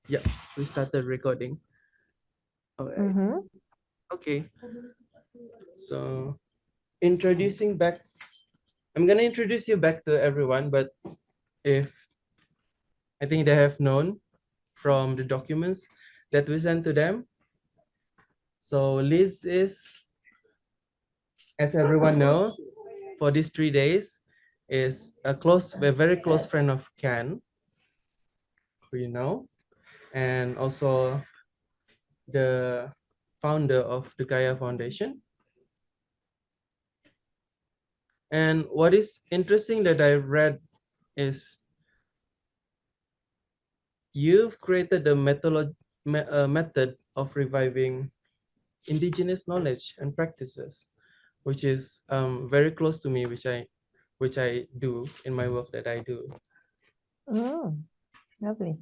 Yeah, we started recording. All right. Mm-hmm. Okay. So introducing back, I'm gonna introduce you back to everyone, but if I think they have known from the documents that we sent to them. So Liz is, as everyone know, for these 3 days, is a very close friend of Ken, who you know, and also the founder of the Gaia Foundation. And what is interesting that I read is you've created a method of reviving indigenous knowledge and practices, which is very close to me, which I do in my work that I do. Oh, lovely.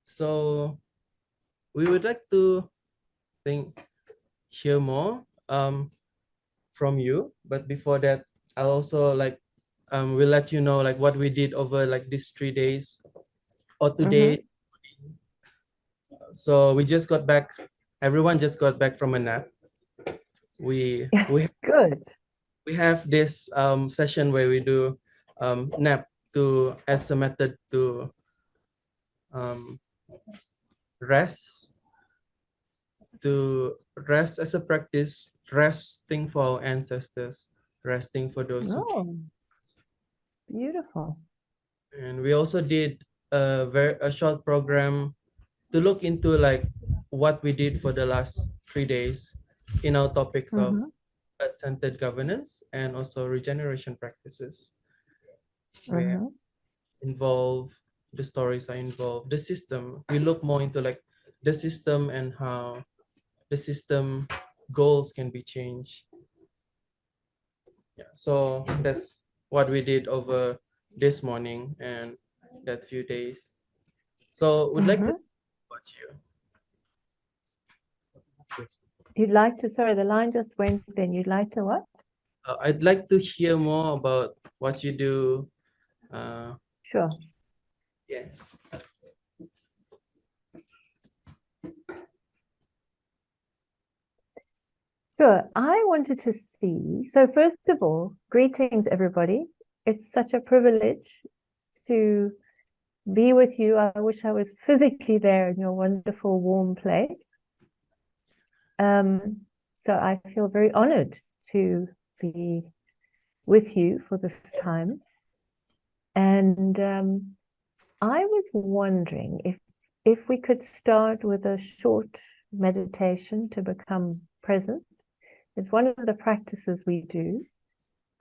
So we would like to think hear more from you, but before that, I'll also like we'll let you know like what we did over like these 3 days or Mm-hmm. today. So we just got back. Everyone just got back from a nap. We we Good. we have this session where we do nap to as a method to um, rest rest as a practice, resting for our ancestors, resting for those who came. Oh, beautiful. And we also did a short program to look into like what we did for the last 3 days in our topics of Mm-hmm. earth-centered governance and also regeneration practices, where Mm-hmm. it's involved, the stories are involved, the system. We look more into like the system and how the system goals can be changed. Yeah, so that's what we did over this morning and that few days. So would like to Mm-hmm. about you. You'd like to, sorry, the line just went then. You'd like to what? I'd like to hear more about what you do. Uh, Sure. yes. Sure. I wanted to see. So, first of all, greetings, everybody. It's such a privilege to be with you. I wish I was physically there in your wonderful, warm place. Um, so I feel very honored to be with you for this time. And I was wondering if we could start with a short meditation to become present. It's one of the practices we do.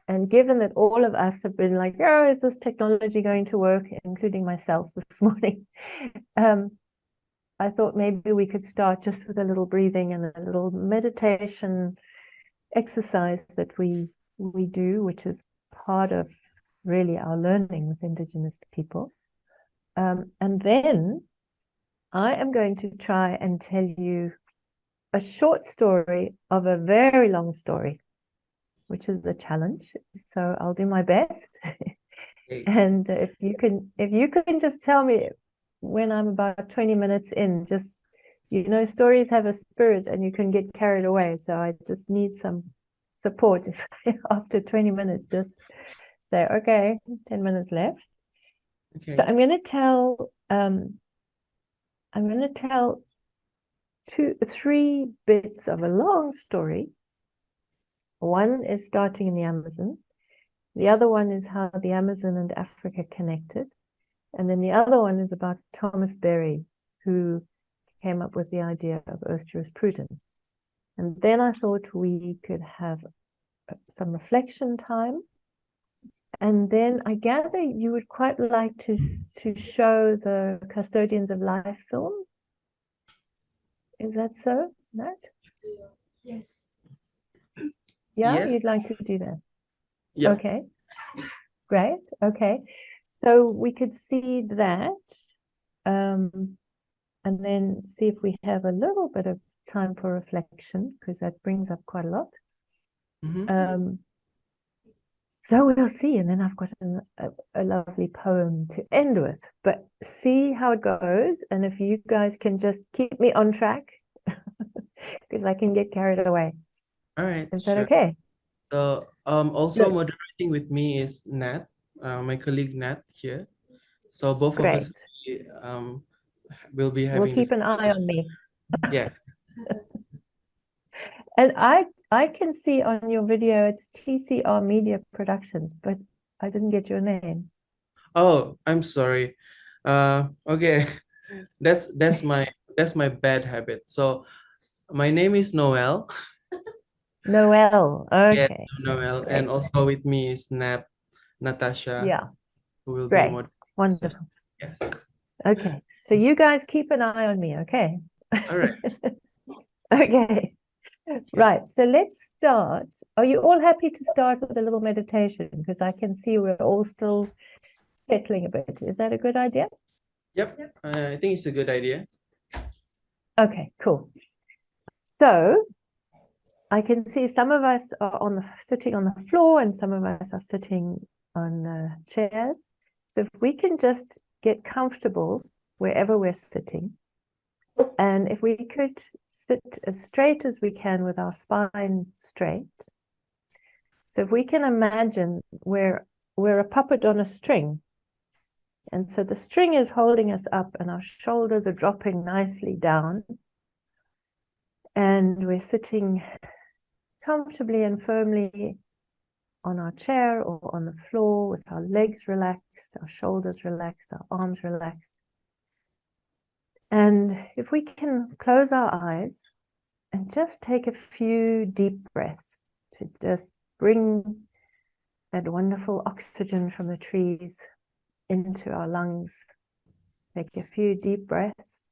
And given that all of us have been like, oh, is this technology going to work, including myself this morning? I thought maybe we could start just with a little breathing and a little meditation exercise that we do, which is part of really our learning with Indigenous people. And then I am going to try and tell you a short story of a very long story, which is a challenge. So I'll do my best. Okay. And if you can just tell me when I'm about 20 minutes in, just, stories have a spirit and you can get carried away. So I just need some support if after 20 minutes, just say, okay, 10 minutes left. So Okay. I'm going to tell three bits of a long story. One is starting in the Amazon. The other one is how the Amazon and Africa connected. And then the other one is about Thomas Berry, who came up with the idea of earth jurisprudence. And then I thought we could have some reflection time. And then I gather you would quite like to show the Custodians of Life film. Is that so, Matt? Yes. Yeah, Yes. you'd like to do that. Yeah. Okay, great. Okay, so we could see that, and then see if we have a little bit of time for reflection, because that brings up quite a lot. Mm-hmm. So we'll see. And then I've got a lovely poem to end with. But see how it goes. And if you guys can just keep me on track, because I can get carried away. All right, Is that sure. okay? So also Good. moderating with me is Nat, my colleague Nat here. So both of us Great. will be We'll having this keep an eye conversation. on me. Yeah. And I can see on your video it's TCR Media Productions, but I didn't get your name. Oh, I'm sorry. Okay. That's my bad habit. So my name is Noel. Noel. Yeah, Okay. Noel. And Great. also with me is Natasha, Yeah. who will be Great. moderating the session. Wonderful. Yes. Okay. So you guys keep an eye on me, okay? All right. Okay. Right. So let's start. Are you all happy to start with a little meditation? Because I can see we're all still settling a bit. Is that a good idea? Yep. I think it's a good idea. Okay, cool. So I can see some of us are sitting on the floor and some of us are sitting on chairs. So if we can just get comfortable wherever we're sitting, and if we could sit as straight as we can with our spine straight. So if we can imagine we're a puppet on a string, and so the string is holding us up and our shoulders are dropping nicely down, and we're sitting comfortably and firmly on our chair or on the floor with our legs relaxed, our shoulders relaxed, our arms relaxed. And if we can close our eyes and just take a few deep breaths to just bring that wonderful oxygen from the trees into our lungs. Take a few deep breaths.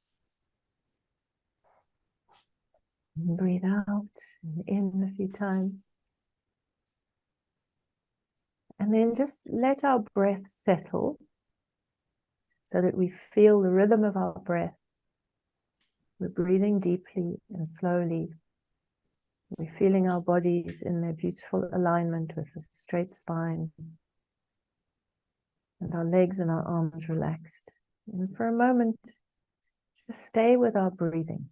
And breathe out and in a few times. And then just let our breath settle so that we feel the rhythm of our breath. We're breathing deeply and slowly. We're feeling our bodies in their beautiful alignment with a straight spine. And our legs and our arms relaxed. And for a moment, just stay with our breathing.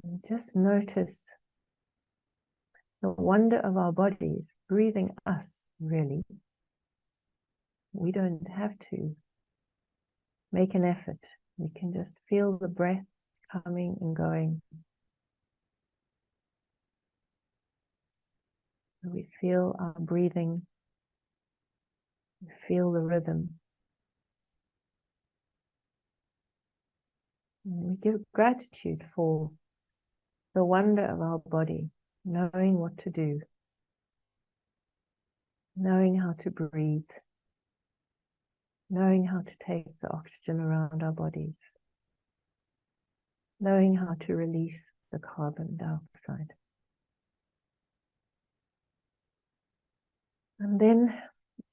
And just notice the wonder of our bodies breathing us, really. We don't have to make an effort. We can just feel the breath coming and going. We feel our breathing. We feel the rhythm. And we give gratitude for the wonder of our body, knowing what to do, knowing how to breathe, knowing how to take the oxygen around our bodies, knowing how to release the carbon dioxide. And then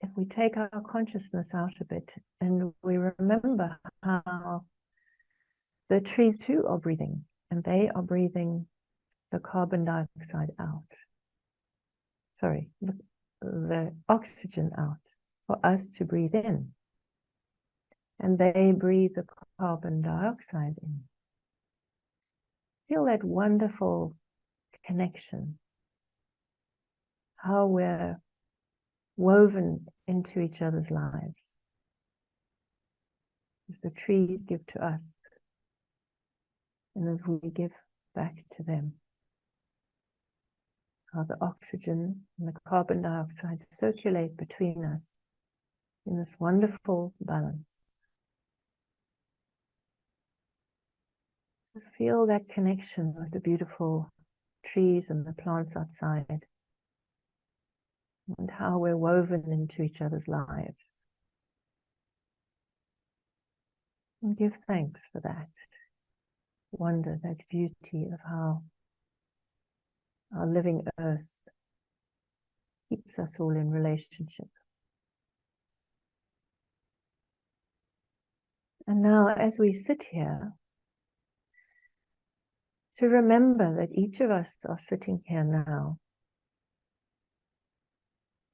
if we take our consciousness out a bit and we remember how the trees too are breathing, and they are breathing the carbon dioxide out. Sorry, the oxygen out for us to breathe in. And they breathe the carbon dioxide in. Feel that wonderful connection, how we're woven into each other's lives. As the trees give to us, and as we give back to them. How the oxygen and the carbon dioxide circulate between us in this wonderful balance. Feel that connection with the beautiful trees and the plants outside, and how we're woven into each other's lives. And give thanks for that wonder, that beauty of how our living earth keeps us all in relationship. And now, as we sit here, to remember that each of us are sitting here now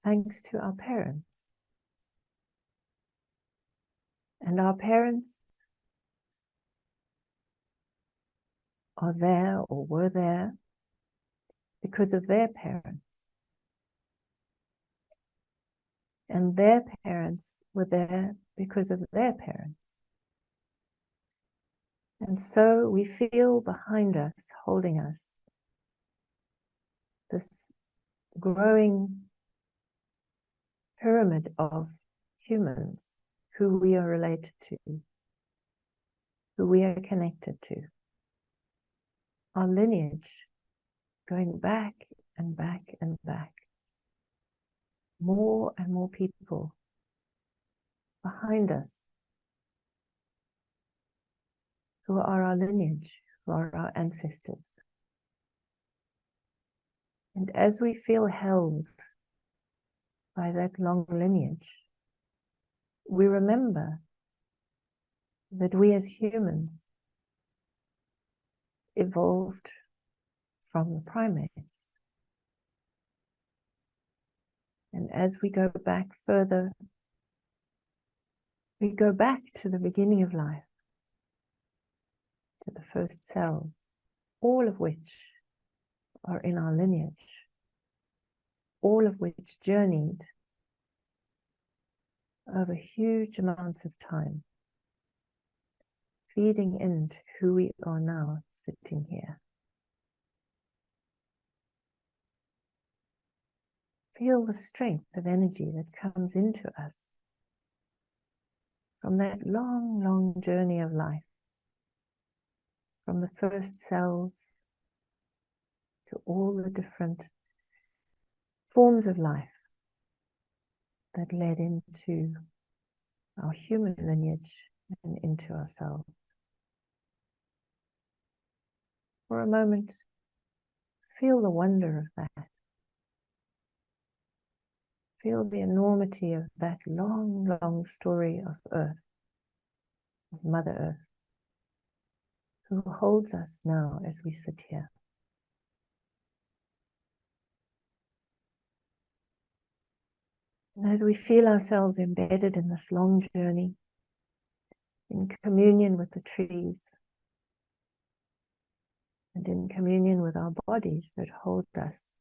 thanks to our parents. And our parents are there or were there because of their parents. And their parents were there because of their parents. And so we feel behind us, holding us, this growing pyramid of humans who we are related to, who we are connected to. Our lineage going back and back and back. More and more people behind us who are our lineage, who are our ancestors. And as we feel held by that long lineage, we remember that we as humans evolved from the primates. And as we go back further, we go back to the beginning of life, to the first cell, all of which are in our lineage, all of which journeyed over huge amounts of time, feeding into who we are now sitting here. Feel the strength of energy that comes into us from that long, long journey of life, from the first cells to all the different forms of life that led into our human lineage and into ourselves. For a moment, feel the wonder of that. Feel the enormity of that long, long story of Earth, of Mother Earth, who holds us now as we sit here. And as we feel ourselves embedded in this long journey, in communion with the trees, and in communion with our bodies that hold us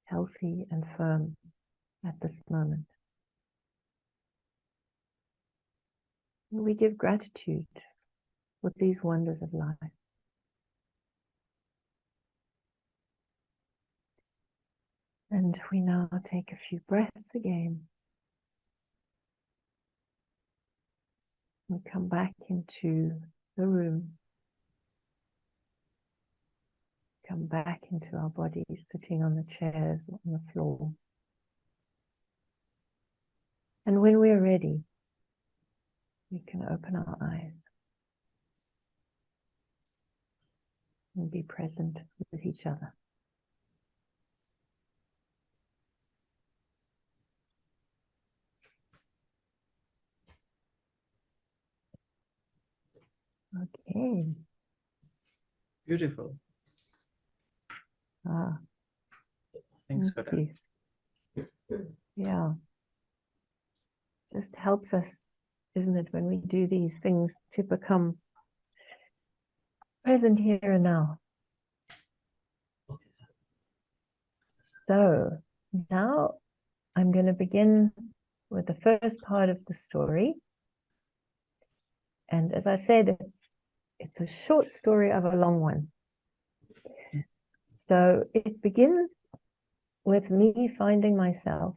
healthy and firm at this moment. And we give gratitude for these wonders of life. And we now take a few breaths again. We come back into the room. Come back into our bodies, sitting on the chairs or on the floor. And when we're ready, we can open our eyes and be present with each other. Okay. Beautiful. Ah, Thanks for thank that. you. Yeah. Just helps us, isn't it, when we do these things to become present here and now. So now I'm going to begin with the first part of the story. And as I said, it's a short story of a long one. So it begins with me finding myself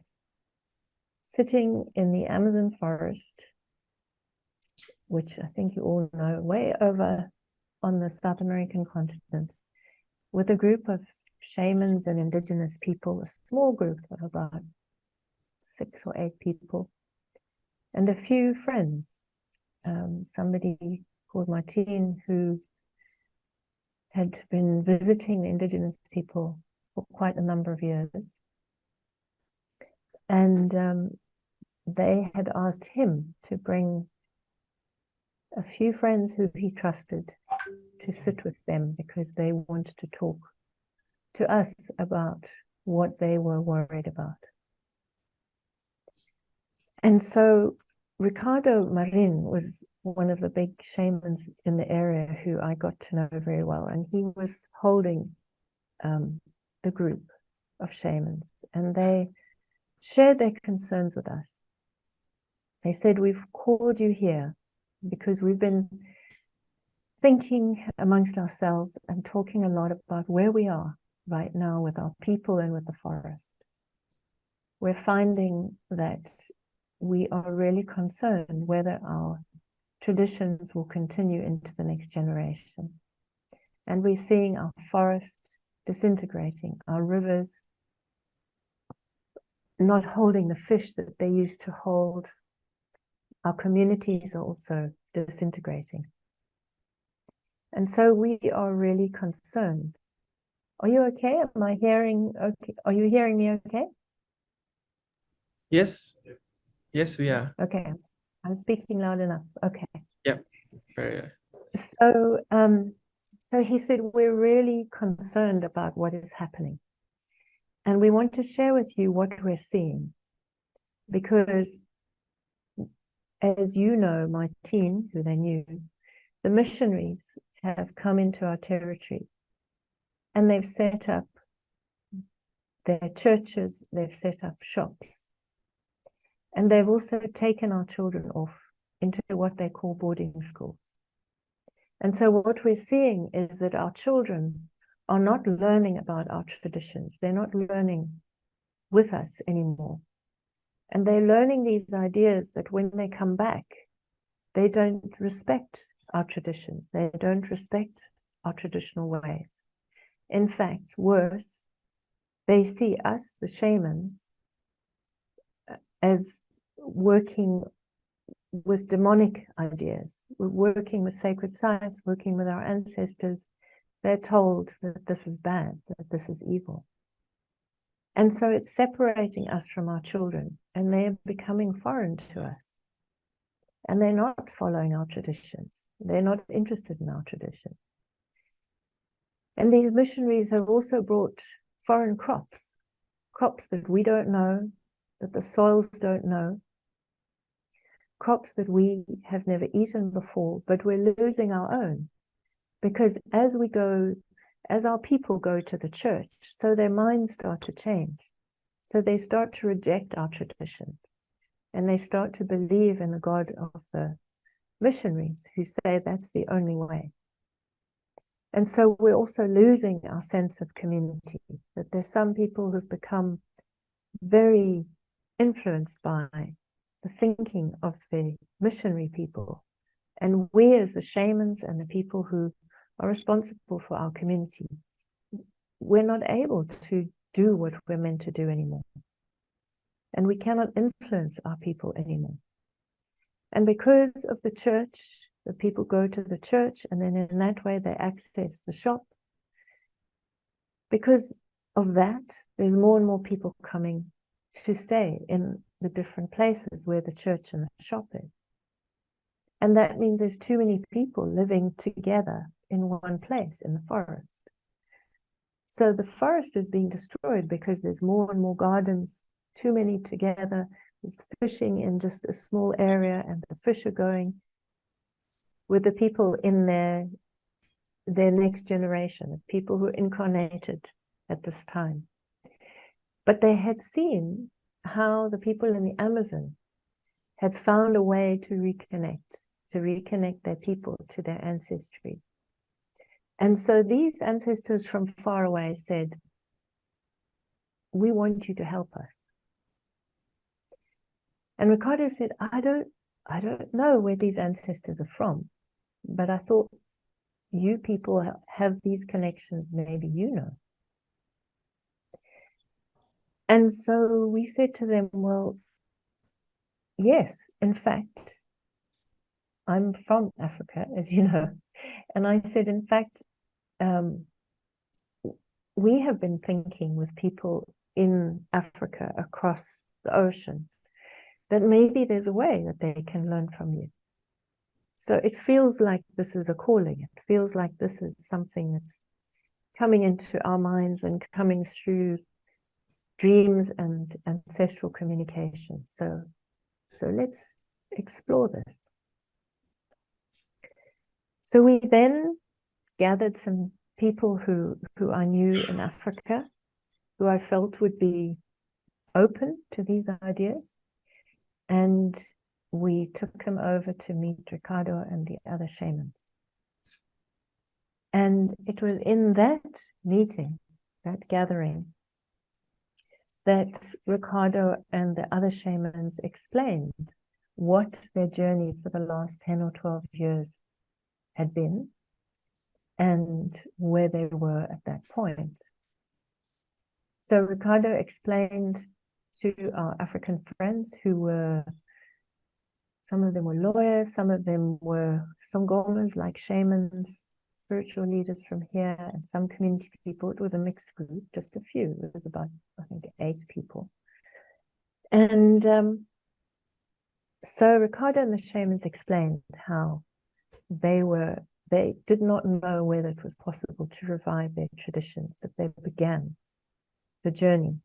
sitting in the Amazon forest, which I think you all know, way over on the South American continent, with a group of shamans and indigenous people, a small group of about 6 or 8 people, and a few friends. Somebody called Martine, who had been visiting the indigenous people for quite a number of years. And they had asked him to bring a few friends who he trusted to sit with them because they wanted to talk to us about what they were worried about. And so Ricardo Marin was one of the big shamans in the area who I got to know very well. And he was holding the group of shamans, and they shared their concerns with us. They said, we've called you here because we've been thinking amongst ourselves and talking a lot about where we are right now with our people and with the forest. We're finding that we are really concerned whether our traditions will continue into the next generation. And we're seeing our forest disintegrating, our rivers not holding the fish that they used to hold. Our communities are also disintegrating. And so we are really concerned. Are you okay? Am I hearing okay? Are you hearing me okay? Yes. Yes, we are. Okay. I'm speaking loud enough. Okay. Yep. Very. So he said, we're really concerned about what is happening. And we want to share with you what we're seeing. Because as you know, Martine, who they knew, the missionaries have come into our territory and they've set up their churches, they've set up shops. And they've also taken our children off into what they call boarding schools. And so what we're seeing is that our children are not learning about our traditions. They're not learning with us anymore. And they're learning these ideas that when they come back, they don't respect our traditions. They don't respect our traditional ways. In fact, worse, they see us, the shamans, as working with demonic ideas. We're working with sacred sites, working with our ancestors. They're told that this is bad, that this is evil. And so it's separating us from our children, and they're becoming foreign to us. And they're not following our traditions. They're not interested in our tradition. And these missionaries have also brought foreign crops, crops that we don't know, that the soils don't know, crops that we have never eaten before, but we're losing our own. Because as our people go to the church, so their minds start to change. So they start to reject our traditions. And they start to believe in the God of the missionaries who say that's the only way. And so we're also losing our sense of community, that there's some people who've become very influenced by the thinking of the missionary people. And we as the shamans and the people who are responsible for our community, we're not able to do what we're meant to do anymore. And we cannot influence our people anymore. And because of the church, the people go to the church, and then in that way they access the shop. Because of that, there's more and more people coming to stay in the different places where the church and the shop is. And that means there's too many people living together in one place in the forest. So the forest is being destroyed because there's more and more gardens, too many together. There's fishing in just a small area, and the fish are going with the people in their next generation, people who are incarnated at this time. But they had seen how the people in the Amazon had found a way to reconnect their people to their ancestry. And so these ancestors from far away said, we want you to help us. And Ricardo said, I don't know where these ancestors are from, but I thought you people have these connections, maybe you know. And so we said to them, well, yes, in fact, I'm from Africa, as you know. And I said, in fact, we have been thinking with people in Africa across the ocean that maybe there's a way that they can learn from you. So it feels like this is a calling. It feels like this is something that's coming into our minds and coming through dreams and ancestral communication. So So let's explore this. So we then gathered some people who I knew in Africa, who I felt would be open to these ideas. And we took them over to meet Ricardo and the other shamans. And it was in that meeting, that gathering, that Ricardo and the other shamans explained what their journey for the last 10 or 12 years had been and where they were at that point. So Ricardo explained to our African friends who were, some of them were lawyers, some of them were Songomas, like shamans, spiritual leaders from here, and some community people. It was a mixed group, just a few. It was about, I think, 8 people. And so Ricardo and the shamans explained how they did not know whether it was possible to revive their traditions, but they began the journey.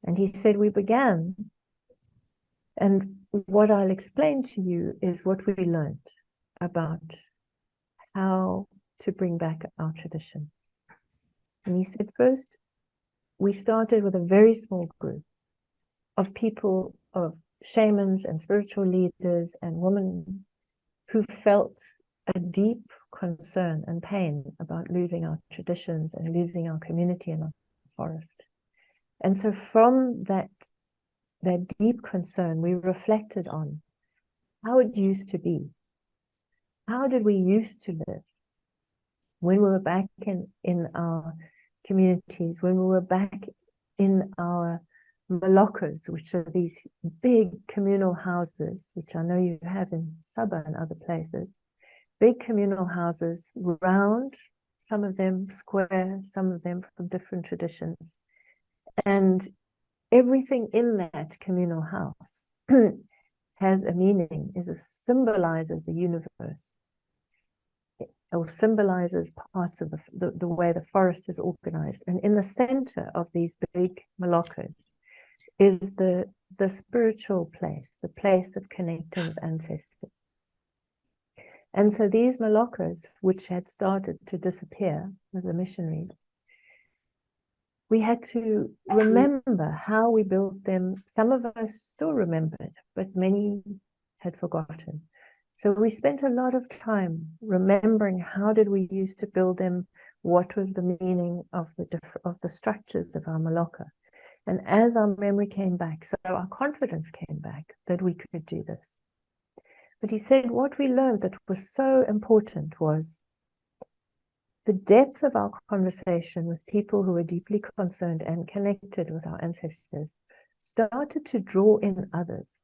And he said, we began. And what I'll explain to you is what we learned about how to bring back our tradition. And he said, first, we started with a very small group of people, of shamans and spiritual leaders and women who felt a deep concern and pain about losing our traditions and losing our community and our forest. And so from that deep concern, we reflected on how it used to be. How did we used to live when we were back in our communities, when we were back in our malokas, which are these big communal houses, which I know you have in Sabah and other places, big communal houses, round, some of them square, some of them from different traditions. And everything in that communal house has a meaning, symbolizes the universe, or symbolizes parts of the way the forest is organized. And in the center of these big malokas is the spiritual place, the place of connecting with ancestors. And so these malokas, which had started to disappear with the missionaries, we had to remember how we built them. Some of us still remembered, but many had forgotten. So we spent a lot of time remembering how did we used to build them, what was the meaning of the structures of our maloka. And as our memory came back, so our confidence came back that we could do this. But he said what we learned that was so important was the depth of our conversation with people who were deeply concerned and connected with our ancestors started to draw in others.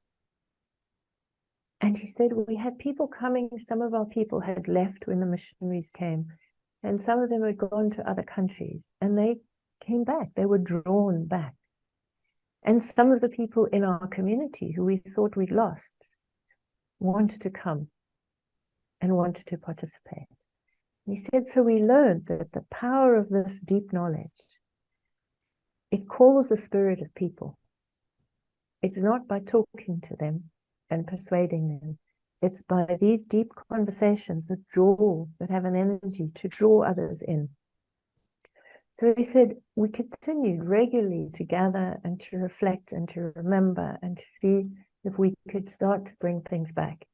And he said we had people coming, some of our people had left when the missionaries came, and some of them had gone to other countries, and they came back, they were drawn back. And some of the people in our community who we thought we'd lost wanted to come and wanted to participate. And he said, so we learned that the power of this deep knowledge, it calls the spirit of people. It's not by talking to them and persuading them. It's by these deep conversations that have an energy to draw others in. So he said, we continued regularly to gather and to reflect and to remember and to see if we could start to bring things back.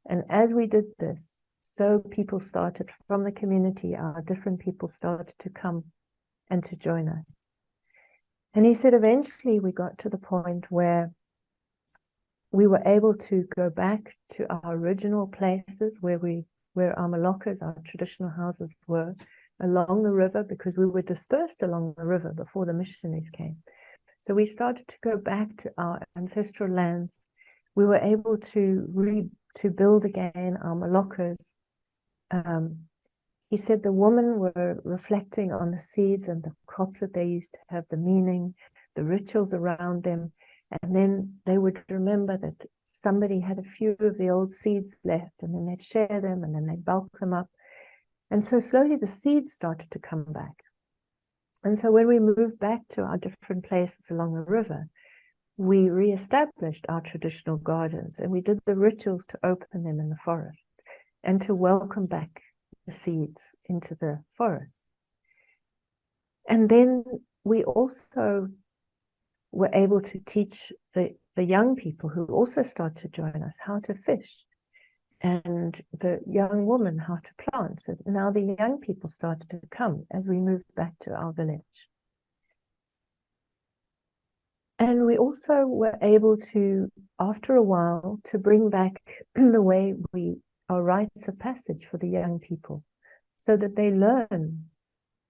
And as we did this, so people started from the community, our different people started to come and to join us. And he said, eventually we got to the point where we were able to go back to our original places where our malokas, our traditional houses were, along the river, because we were dispersed along the river before the missionaries came. So we started to go back to our ancestral lands. We were able to build again our malokas. He said the women were reflecting on the seeds and the crops that they used to have, the meaning, the rituals around them. And then they would remember that somebody had a few of the old seeds left, and then they'd share them, and then they'd bulk them up. And so slowly the seeds started to come back. And so when we moved back to our different places along the river, we re-established our traditional gardens, and we did the rituals to open them in the forest and to welcome back the seeds into the forest. And then we also were able to teach the young people who also start to join us how to fish, and the young woman how to plant. So now the young people started to come as we moved back to our village. And we also were able to, after a while, to bring back the way our rites of passage for the young people, so that they learn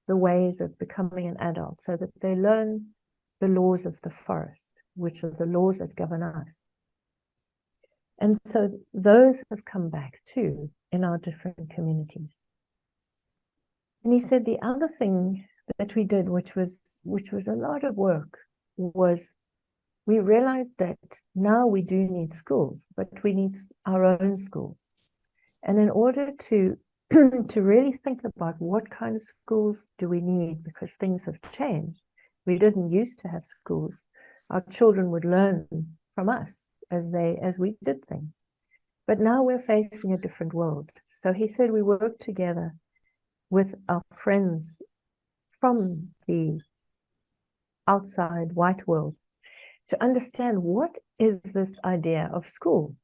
the ways of becoming an adult, so that they learn the laws of the forest, which are the laws that govern us. And so those have come back too in our different communities. And he said the other thing that we did, which was a lot of work, was we realized that now we do need schools, but we need our own schools. And in order to to really think about what kind of schools do we need, because things have changed. We didn't used to have schools. Our children would learn from us as we did things. But now we're facing a different world. So he said we work together with our friends from the outside white world to understand what is this idea of school,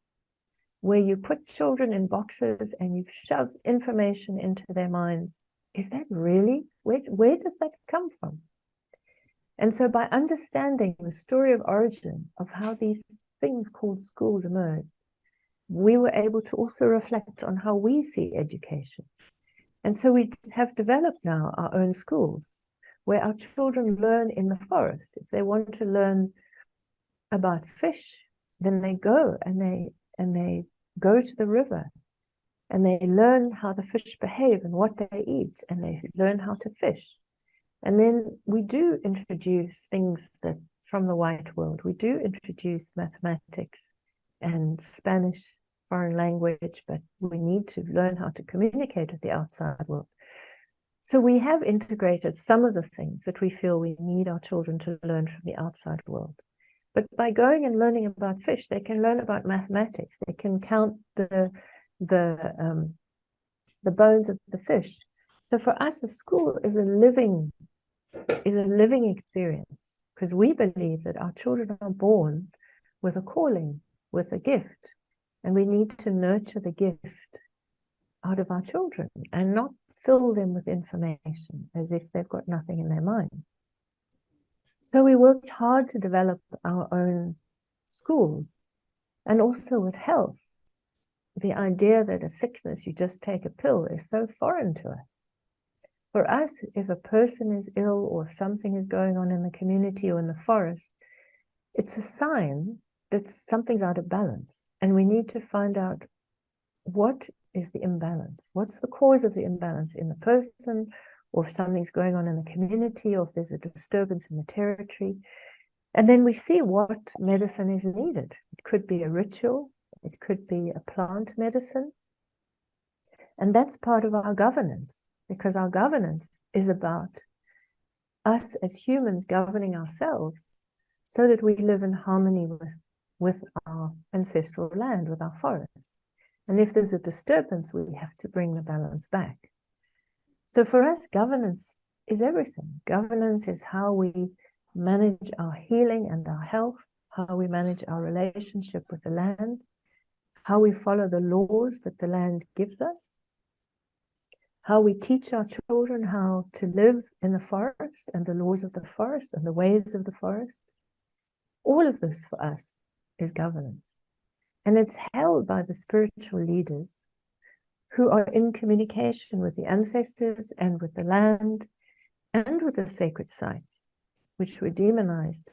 where you put children in boxes and you shove information into their minds. Is that really, where does that come from? And so by understanding the story of origin of how these things called schools emerged, we were able to also reflect on how we see education. And so we have developed now our own schools where our children learn in the forest. If they want to learn about fish, then they go and they go to the river and they learn how the fish behave and what they eat, and they learn how to fish. And then we do introduce things that from the white world. We do introduce mathematics and Spanish, foreign language, but we need to learn how to communicate with the outside world. So we have integrated some of the things that we feel we need our children to learn from the outside world. But by going and learning about fish, they can learn about mathematics. They can count the bones of the fish. So for us, a school is a living experience, because we believe that our children are born with a calling, with a gift, and we need to nurture the gift out of our children and not fill them with information as if they've got nothing in their mind. So we worked hard to develop our own schools, and also with health. The idea that a sickness, you just take a pill, is so foreign to us. For us, if a person is ill or if something is going on in the community or in the forest, it's a sign that something's out of balance. And we need to find out what is the imbalance. What's the cause of the imbalance in the person, or if something's going on in the community, or if there's a disturbance in the territory. And then we see what medicine is needed. It could be a ritual, it could be a plant medicine. And that's part of our governance, because our governance is about us as humans governing ourselves so that we live in harmony with our ancestral land, with our forests. And if there's a disturbance, we have to bring the balance back. So for us, governance is everything. Governance is how we manage our healing and our health, how we manage our relationship with the land, how we follow the laws that the land gives us, how we teach our children how to live in the forest and the laws of the forest and the ways of the forest. All of this for us is governance. And it's held by the spiritual leaders who are in communication with the ancestors and with the land and with the sacred sites, which were demonized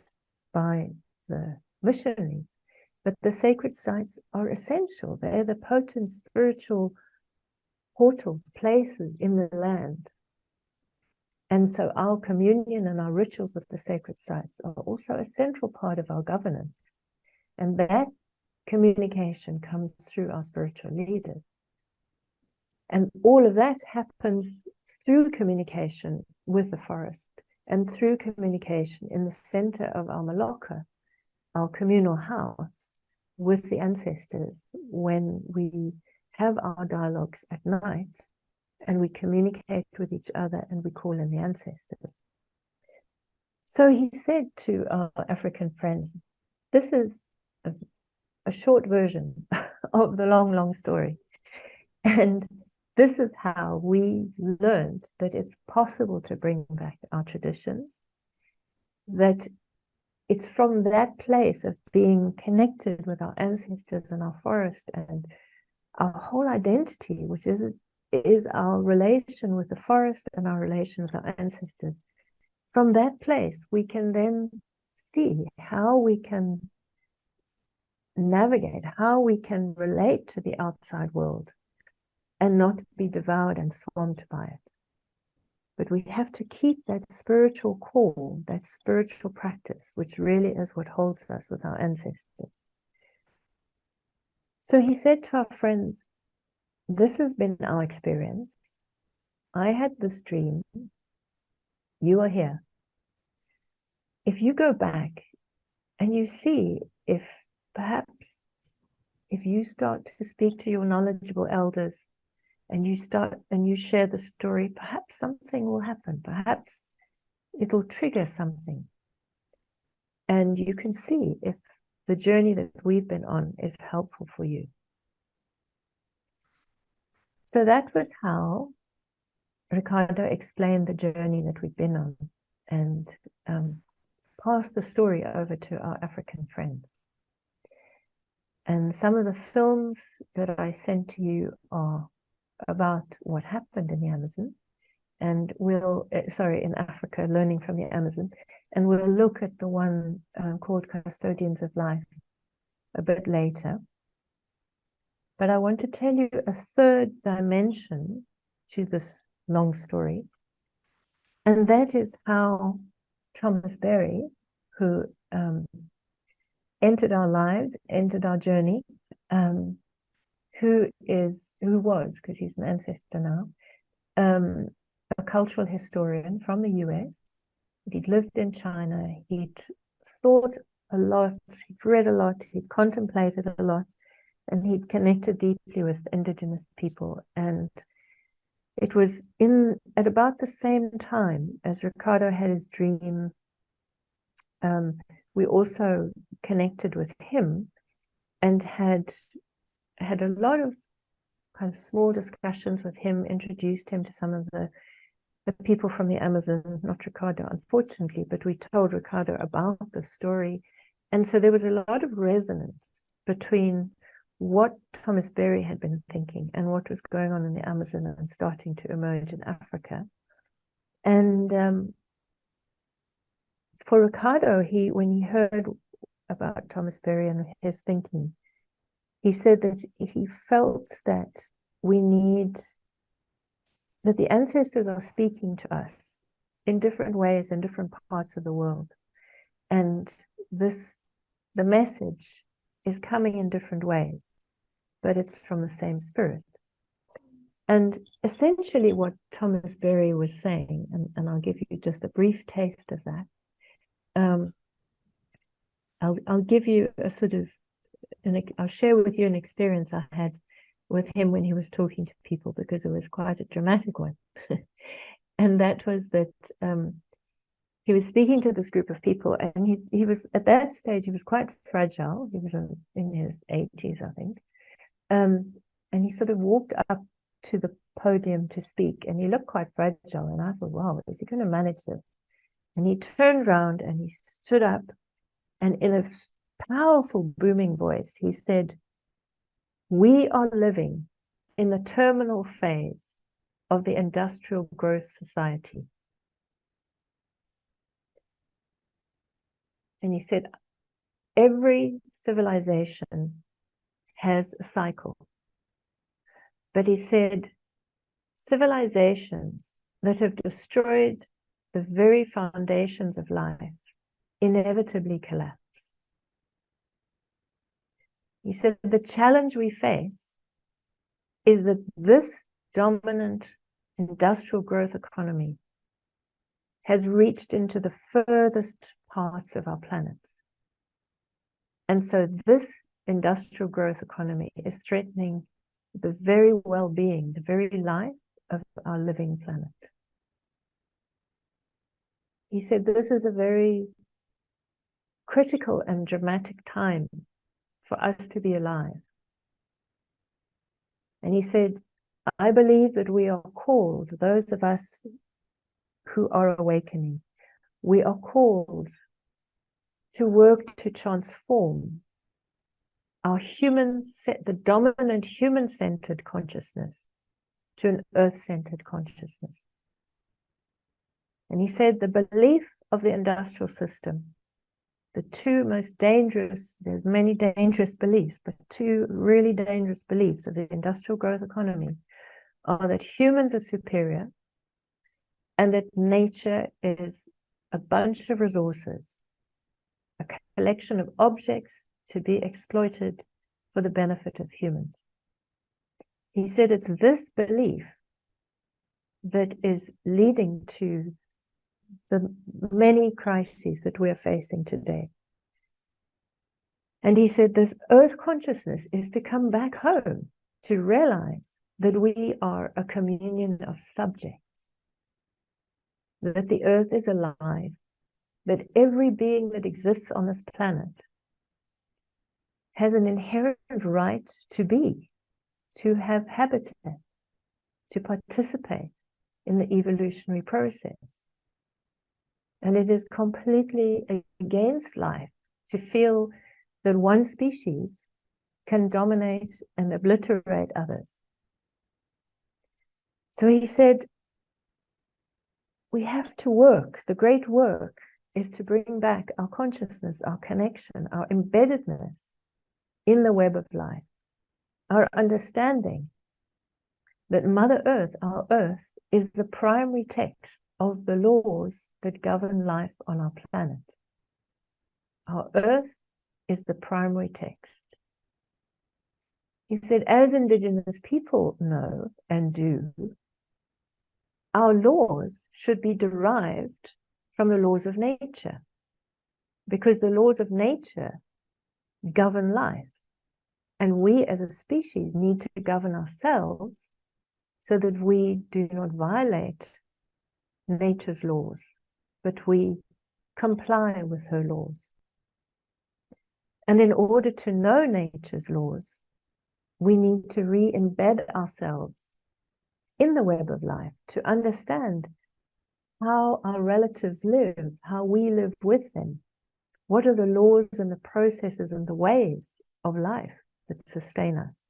by the missionaries. But the sacred sites are essential. They're the potent spiritual portals, places in the land. And so our communion and our rituals with the sacred sites are also a central part of our governance. And that communication comes through our spiritual leaders. And all of that happens through communication with the forest and through communication in the center of our Maloka, our communal house with the ancestors when we have our dialogues at night and we communicate with each other and we call in the ancestors. So he said to our African friends, this is a short version of the long, long story. And this is how we learned that it's possible to bring back our traditions, that it's from that place of being connected with our ancestors and our forest and our whole identity, which is our relation with the forest and our relation with our ancestors. From that place, we can then see how we can navigate, how we can relate to the outside world and not be devoured and swamped by it. But we have to keep that spiritual call, that spiritual practice, which really is what holds us with our ancestors. So he said to our friends, this has been our experience. I had this dream. You are here. If you go back and you see if perhaps if you start to speak to your knowledgeable elders and you share the story, perhaps something will happen. Perhaps it'll trigger something. And you can see if the journey that we've been on is helpful for you. So that was how Ricardo explained the journey that we've been on and passed the story over to our African friends. And some of the films that I sent to you are about what happened in the Amazon, and in Africa, learning from the Amazon, and we'll look at the one called Custodians of Life a bit later. But I want to tell you a third dimension to this long story, and that is how Thomas Berry, who entered our lives, entered our journey, who was, because he's an ancestor now, a cultural historian from the US. He'd lived in China, he'd thought a lot, he'd read a lot, he'd contemplated a lot, and he'd connected deeply with indigenous people. And it was at about the same time as Ricardo had his dream, we also connected with him and had a lot of kind of small discussions with him, introduced him to some of the people from the Amazon, not Ricardo, unfortunately, but we told Ricardo about the story. And so there was a lot of resonance between what Thomas Berry had been thinking and what was going on in the Amazon and starting to emerge in Africa. And for Ricardo, when he heard about Thomas Berry and his thinking, he said that he felt that that the ancestors are speaking to us in different ways in different parts of the world. And the message is coming in different ways, but it's from the same spirit. And essentially what Thomas Berry was saying, and I'll give you just a brief taste of that. I'll give you a sort of, I'll share with you an experience I had with him when he was talking to people, because it was quite a dramatic one. And that was that he was speaking to this group of people, and he was at that stage, he was quite fragile. He was in his 80s, I think. And he sort of walked up to the podium to speak, and he looked quite fragile. And I thought, wow, is he going to manage this? And he turned around and he stood up, and in a powerful, booming voice, he said, "We are living in the terminal phase of the industrial growth society." And he said, every civilization has a cycle. But he said, civilizations that have destroyed the very foundations of life inevitably collapse. He said, the challenge we face is that this dominant industrial growth economy has reached into the furthest parts of our planet. And so this industrial growth economy is threatening the very well-being, the very life of our living planet. He said this is a very critical and dramatic time for us to be alive. And he said, I believe that we are called, those of us who are awakening, we are called to work to transform our the dominant human-centered consciousness to an earth-centered consciousness. And he said the belief of the industrial system, the two most dangerous, there's many dangerous beliefs, but two really dangerous beliefs of the industrial growth economy are that humans are superior and that nature is a bunch of resources, a collection of objects to be exploited for the benefit of humans. He said it's this belief that is leading to the many crises that we're facing today. And he said this earth consciousness is to come back home, to realize that we are a communion of subjects, that the earth is alive, that every being that exists on this planet has an inherent right to be, to have habitat, to participate in the evolutionary process. And it is completely against life to feel that one species can dominate and obliterate others. So he said, we have to work. The great work is to bring back our consciousness, our connection, our embeddedness in the web of life, our understanding that Mother Earth, our Earth, is the primary text of the laws that govern life on our planet. Our Earth is the primary text. He said, as Indigenous people know and do, our laws should be derived from the laws of nature, because the laws of nature govern life. And we as a species need to govern ourselves so that we do not violate nature's laws, but we comply with her laws. And in order to know nature's laws, we need to re-embed ourselves in the web of life to understand how our relatives live, how we live with them. What are the laws and the processes and the ways of life that sustain us?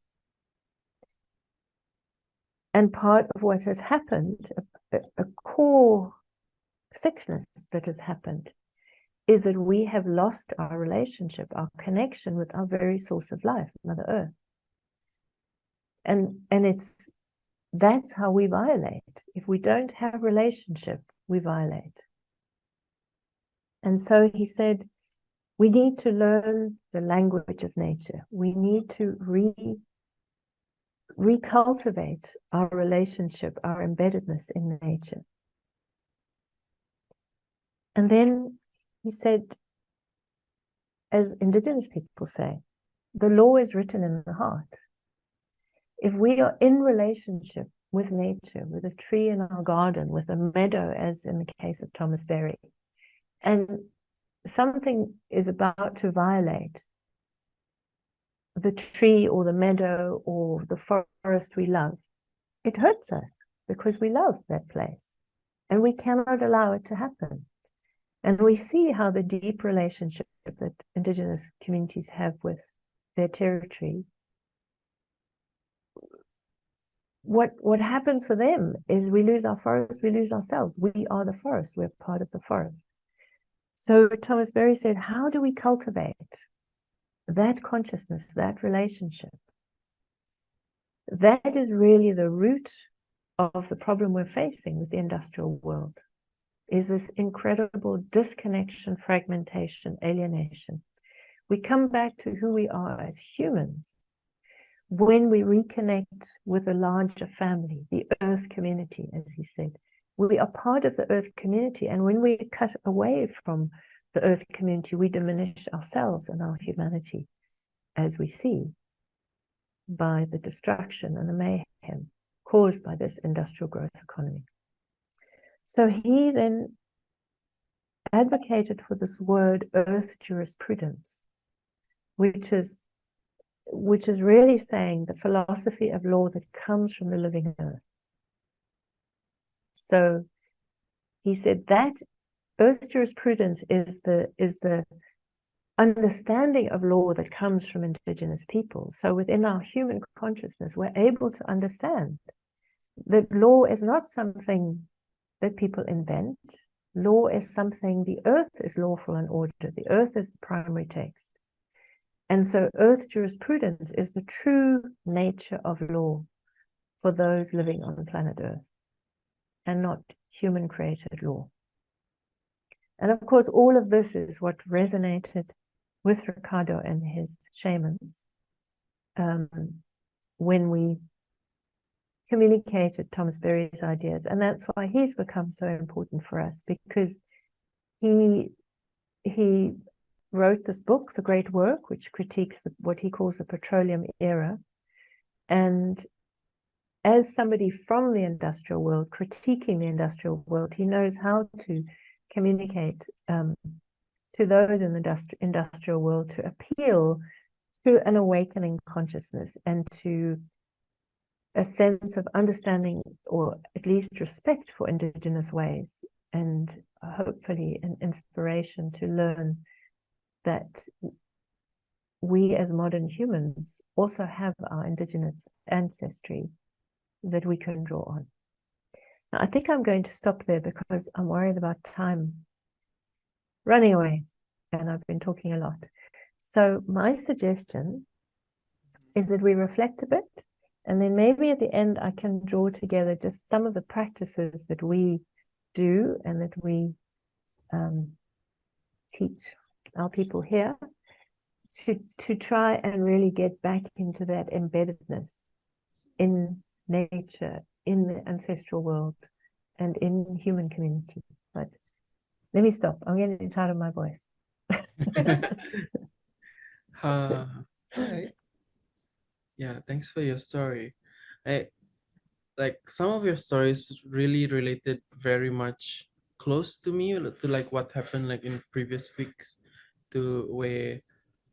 And part of what has happened, a core sickness that has happened, is that we have lost our relationship, our connection with our very source of life, Mother Earth. And that's how we violate. If we don't have relationship, we violate. And so he said, we need to learn the language of nature. We need to recultivate our relationship, our embeddedness in nature. And then he said, as Indigenous people say, the law is written in the heart. If we are in relationship with nature, with a tree in our garden, with a meadow, as in the case of Thomas Berry, and something is about to violate the tree or the meadow or the forest we love, it hurts us because we love that place and we cannot allow it to happen. And we see how the deep relationship that Indigenous communities have with their territory, what happens for them is we lose our forest, we lose ourselves. We are the forest, we're part of the forest. So Thomas Berry said, how do we cultivate that consciousness, that relationship? That is really the root of the problem we're facing with the industrial world, is this incredible disconnection, fragmentation, alienation. We come back to who we are as humans when we reconnect with a larger family, the earth community, as he said. We are part of the earth community, and when we cut away from the Earth community, we diminish ourselves and our humanity, as we see, by the destruction and the mayhem caused by this industrial growth economy. So he then advocated for this word Earth jurisprudence, which is really saying the philosophy of law that comes from the living earth. So he said that Earth jurisprudence is the understanding of law that comes from indigenous people. So within our human consciousness, we're able to understand that law is not something that people invent. Law is something, the earth is lawful and ordered. The earth is the primary text. And so Earth jurisprudence is the true nature of law for those living on planet Earth, and not human-created law. And of course, all of this is what resonated with Ricardo and his shamans when we communicated Thomas Berry's ideas. And that's why he's become so important for us, because he wrote this book, The Great Work, which critiques what he calls the petroleum era. And as somebody from the industrial world, critiquing the industrial world, he knows how to communicate to those in the industrial world, to appeal to an awakening consciousness and to a sense of understanding, or at least respect for indigenous ways, and hopefully an inspiration to learn that we as modern humans also have our indigenous ancestry that we can draw on. Now, I think I'm going to stop there because I'm worried about time running away, and I've been talking a lot. So my suggestion is that we reflect a bit, and then maybe at the end I can draw together just some of the practices that we do and that we teach our people here to try and really get back into that embeddedness in nature, in the ancestral world, and in human community. But let me stop. I'm getting tired of my voice. All right. Yeah, thanks for your story. I like some of your stories really related very much close to me, to like what happened like in previous weeks to where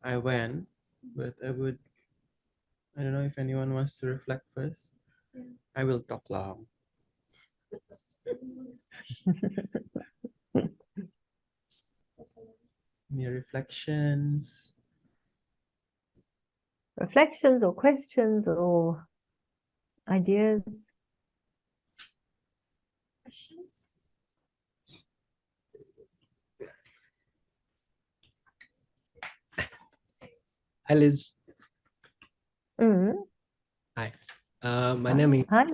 I went. But I don't know if anyone wants to reflect first. I will talk long. Any reflections? Reflections or questions or ideas? Questions? Hi, Liz. Mm. Hi. My name is, Hi.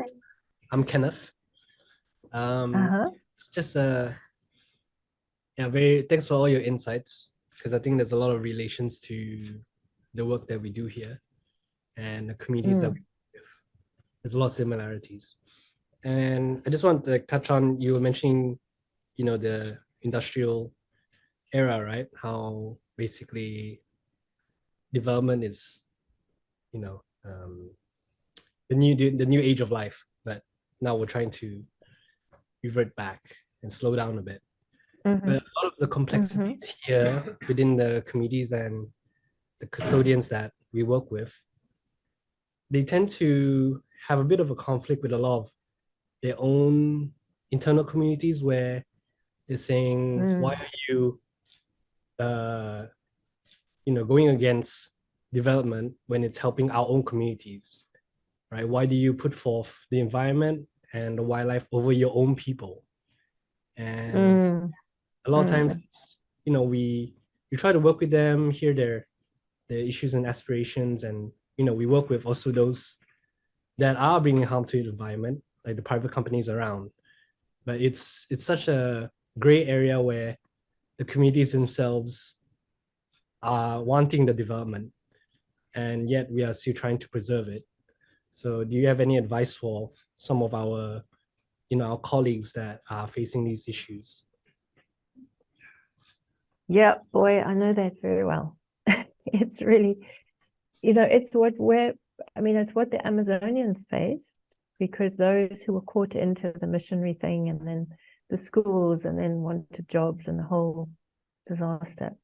I'm Kenneth. It's just yeah, thanks for all your insights, because I think there's a lot of relations to the work that we do here and the communities that we live. There's a lot of similarities. And I just want to touch on, you were mentioning, the industrial era, right? How basically development is, the new age of life, but now we're trying to revert back and slow down a bit. But a lot of the complexities here within the committees and the custodians that we work with, they tend to have a bit of a conflict with a lot of their own internal communities, where they're saying, why are you going against development when it's helping our own communities, right? Why do you put forth the environment and the wildlife over your own people? And a lot of times, we try to work with them, hear their issues and aspirations, and we work with also those that are bringing harm to the environment, like the private companies around. But it's such a gray area where the communities themselves are wanting the development, and yet we are still trying to preserve it. So do you have any advice for some of our our colleagues that are facing these issues? Yeah, boy, I know that very well. It's really, it's it's what the Amazonians faced, because those who were caught into the missionary thing and then the schools and then wanted jobs and the whole disaster.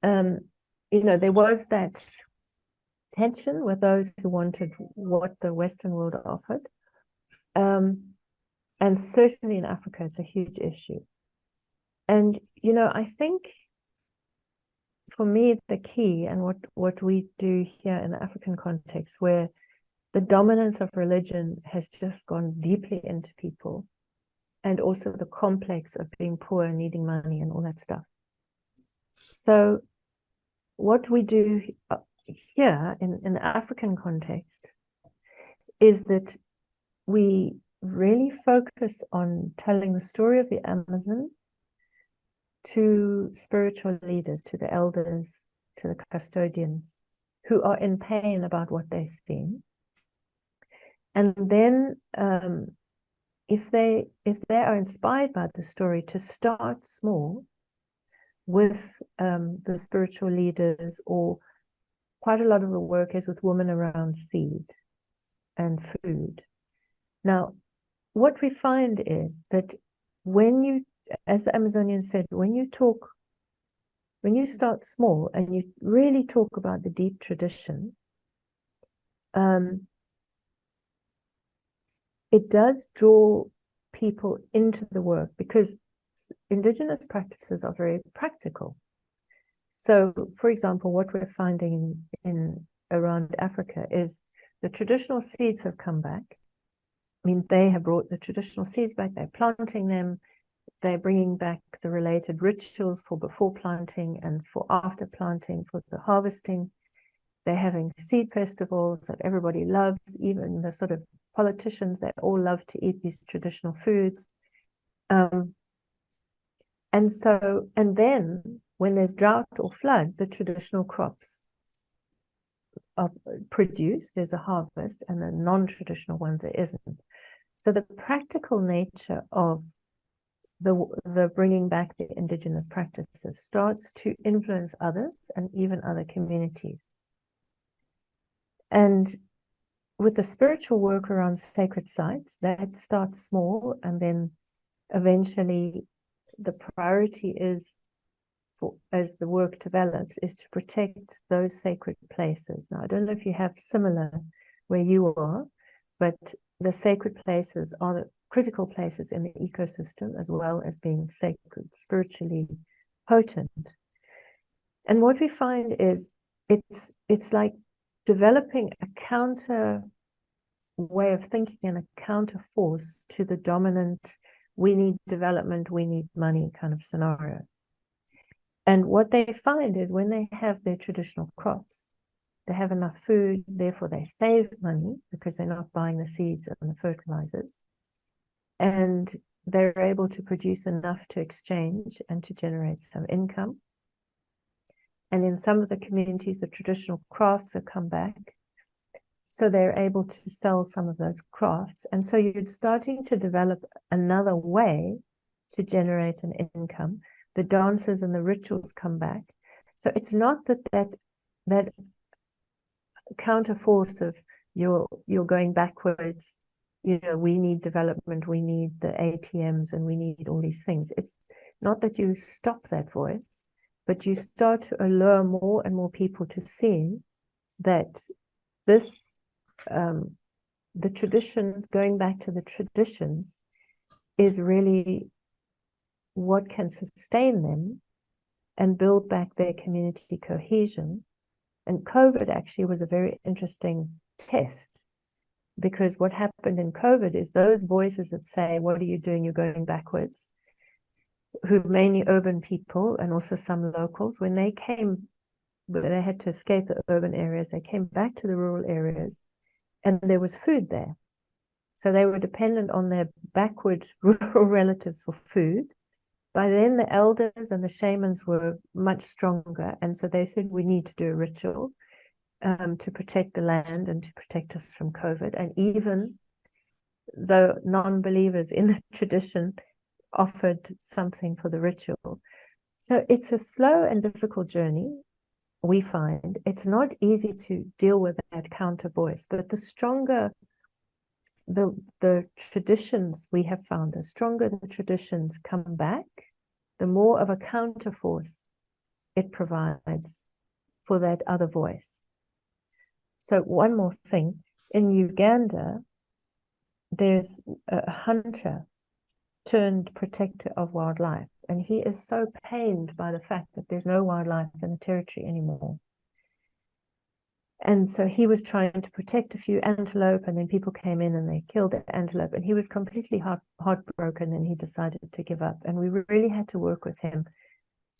There was that tension with those who wanted what the Western world offered. And certainly in Africa, it's a huge issue. And, I think for me, the key and what we do here in the African context, where the dominance of religion has just gone deeply into people, and also the complex of being poor and needing money and all that stuff. So what we do here in the African context is that we really focus on telling the story of the Amazon to spiritual leaders, to the elders, to the custodians who are in pain about what they're seeing. And then if they are inspired by the story, to start small with the spiritual leaders, or quite a lot of the work is with women around seed and food. Now, what we find is that when you, as the Amazonian said, when you start small and you really talk about the deep tradition, it does draw people into the work, because indigenous practices are very practical. So, for example, what we're finding in around Africa is the traditional seeds have come back. I mean, they have brought the traditional seeds back, they're planting them, they're bringing back the related rituals for before planting and for after planting, for the harvesting. They're having seed festivals that everybody loves, even the sort of politicians, they all love to eat these traditional foods. And then when there's drought or flood, the traditional crops are produced, there's a harvest, and the non-traditional ones there isn't. So the practical nature of the bringing back the indigenous practices starts to influence others and even other communities. And with the spiritual work around sacred sites, that starts small, and then eventually the priority is, as the work develops, is to protect those sacred places. Now, I don't know if you have similar where you are, but the sacred places are the critical places in the ecosystem, as well as being sacred, spiritually potent. And what we find is it's like developing a counter way of thinking and a counter force to the dominant, we need development, we need money kind of scenario. And what they find is when they have their traditional crops, they have enough food, therefore they save money because they're not buying the seeds and the fertilizers. And they're able to produce enough to exchange and to generate some income. And in some of the communities, the traditional crafts have come back. So they're able to sell some of those crafts. And so you're starting to develop another way to generate an income. The dances and the rituals come back. So it's not that counter force of you're going backwards, we need development, we need the ATMs, and we need all these things. It's not that you stop that voice, but you start to allure more and more people to see that this, the tradition, going back to the traditions, is really what can sustain them and build back their community cohesion. And COVID actually was a very interesting test, because what happened in COVID is those voices that say, what are you doing? You're going backwards, who mainly urban people and also some locals, when they had to escape the urban areas, they came back to the rural areas and there was food there. So they were dependent on their backward rural relatives for food. By then, the elders and the shamans were much stronger. And so they said, we need to do a ritual to protect the land and to protect us from COVID. And even though non-believers in the tradition offered something for the ritual, So it's a slow and difficult journey, we find. It's not easy to deal with that counter voice, but the stronger the traditions we have found, the stronger the traditions come back, the more of a counter force it provides for that other voice. So one more thing, in Uganda, there's a hunter turned protector of wildlife, and he is so pained by the fact that there's no wildlife in the territory anymore. And so he was trying to protect a few antelope, and then people came in and they killed the antelope, and he was completely heartbroken, and he decided to give up. And we really had to work with him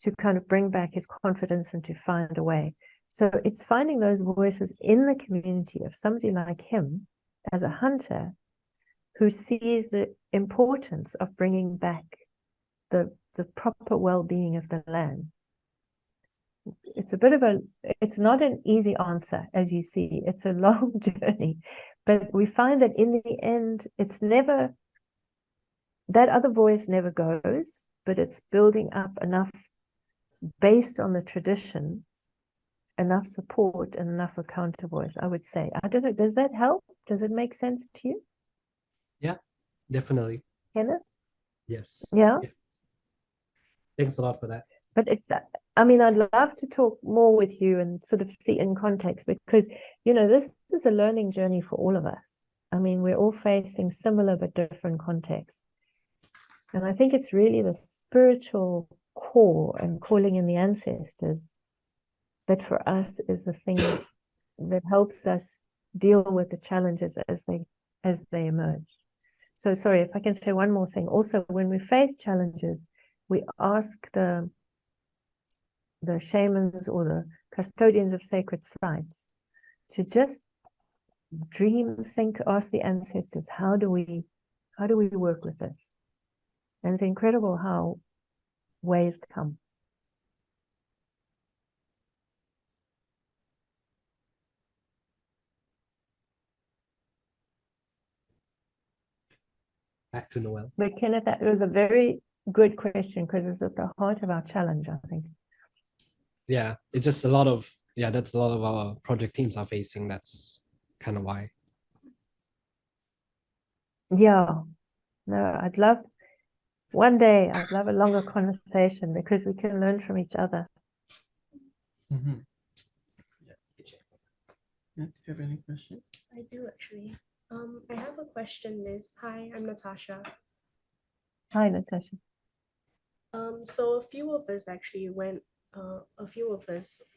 to kind of bring back his confidence and to find a way. So it's finding those voices in the community of somebody like him as a hunter who sees the importance of bringing back the proper well-being of the land. It's a bit of it's not an easy answer, as you see. It's a long journey, but we find that in the end, it's never, that other voice never goes, but it's building up enough based on the tradition, enough support and enough a counter voice, I would say. I don't know, does that help? Does it make sense to you? Yeah, definitely. Kenneth? Yes. Yeah. Thanks a lot for that. But it's, I mean, I'd love to talk more with you and sort of see in context, because, you know, this is a learning journey for all of us. I mean, we're all facing similar but different contexts. And I think it's really the spiritual core and calling in the ancestors that for us is the thing that helps us deal with the challenges as they emerge. So sorry, if I can say one more thing. Also, when we face challenges, we ask the shamans or the custodians of sacred sites to just dream, think, ask the ancestors, how do we work with this? And it's incredible how ways come. Back to Noel. But Kenneth, that was a very good question, because it's at the heart of our challenge, I think. Yeah, it's just a lot of, that's a lot of our project teams are facing. That's kind of why. Yeah, no, one day I'd love a longer conversation, because we can learn from each other. Mm-hmm. Yeah, do you have any questions? I do actually. I have a question, Liz. Hi, I'm Natasha. Hi, Natasha. So a few of us actually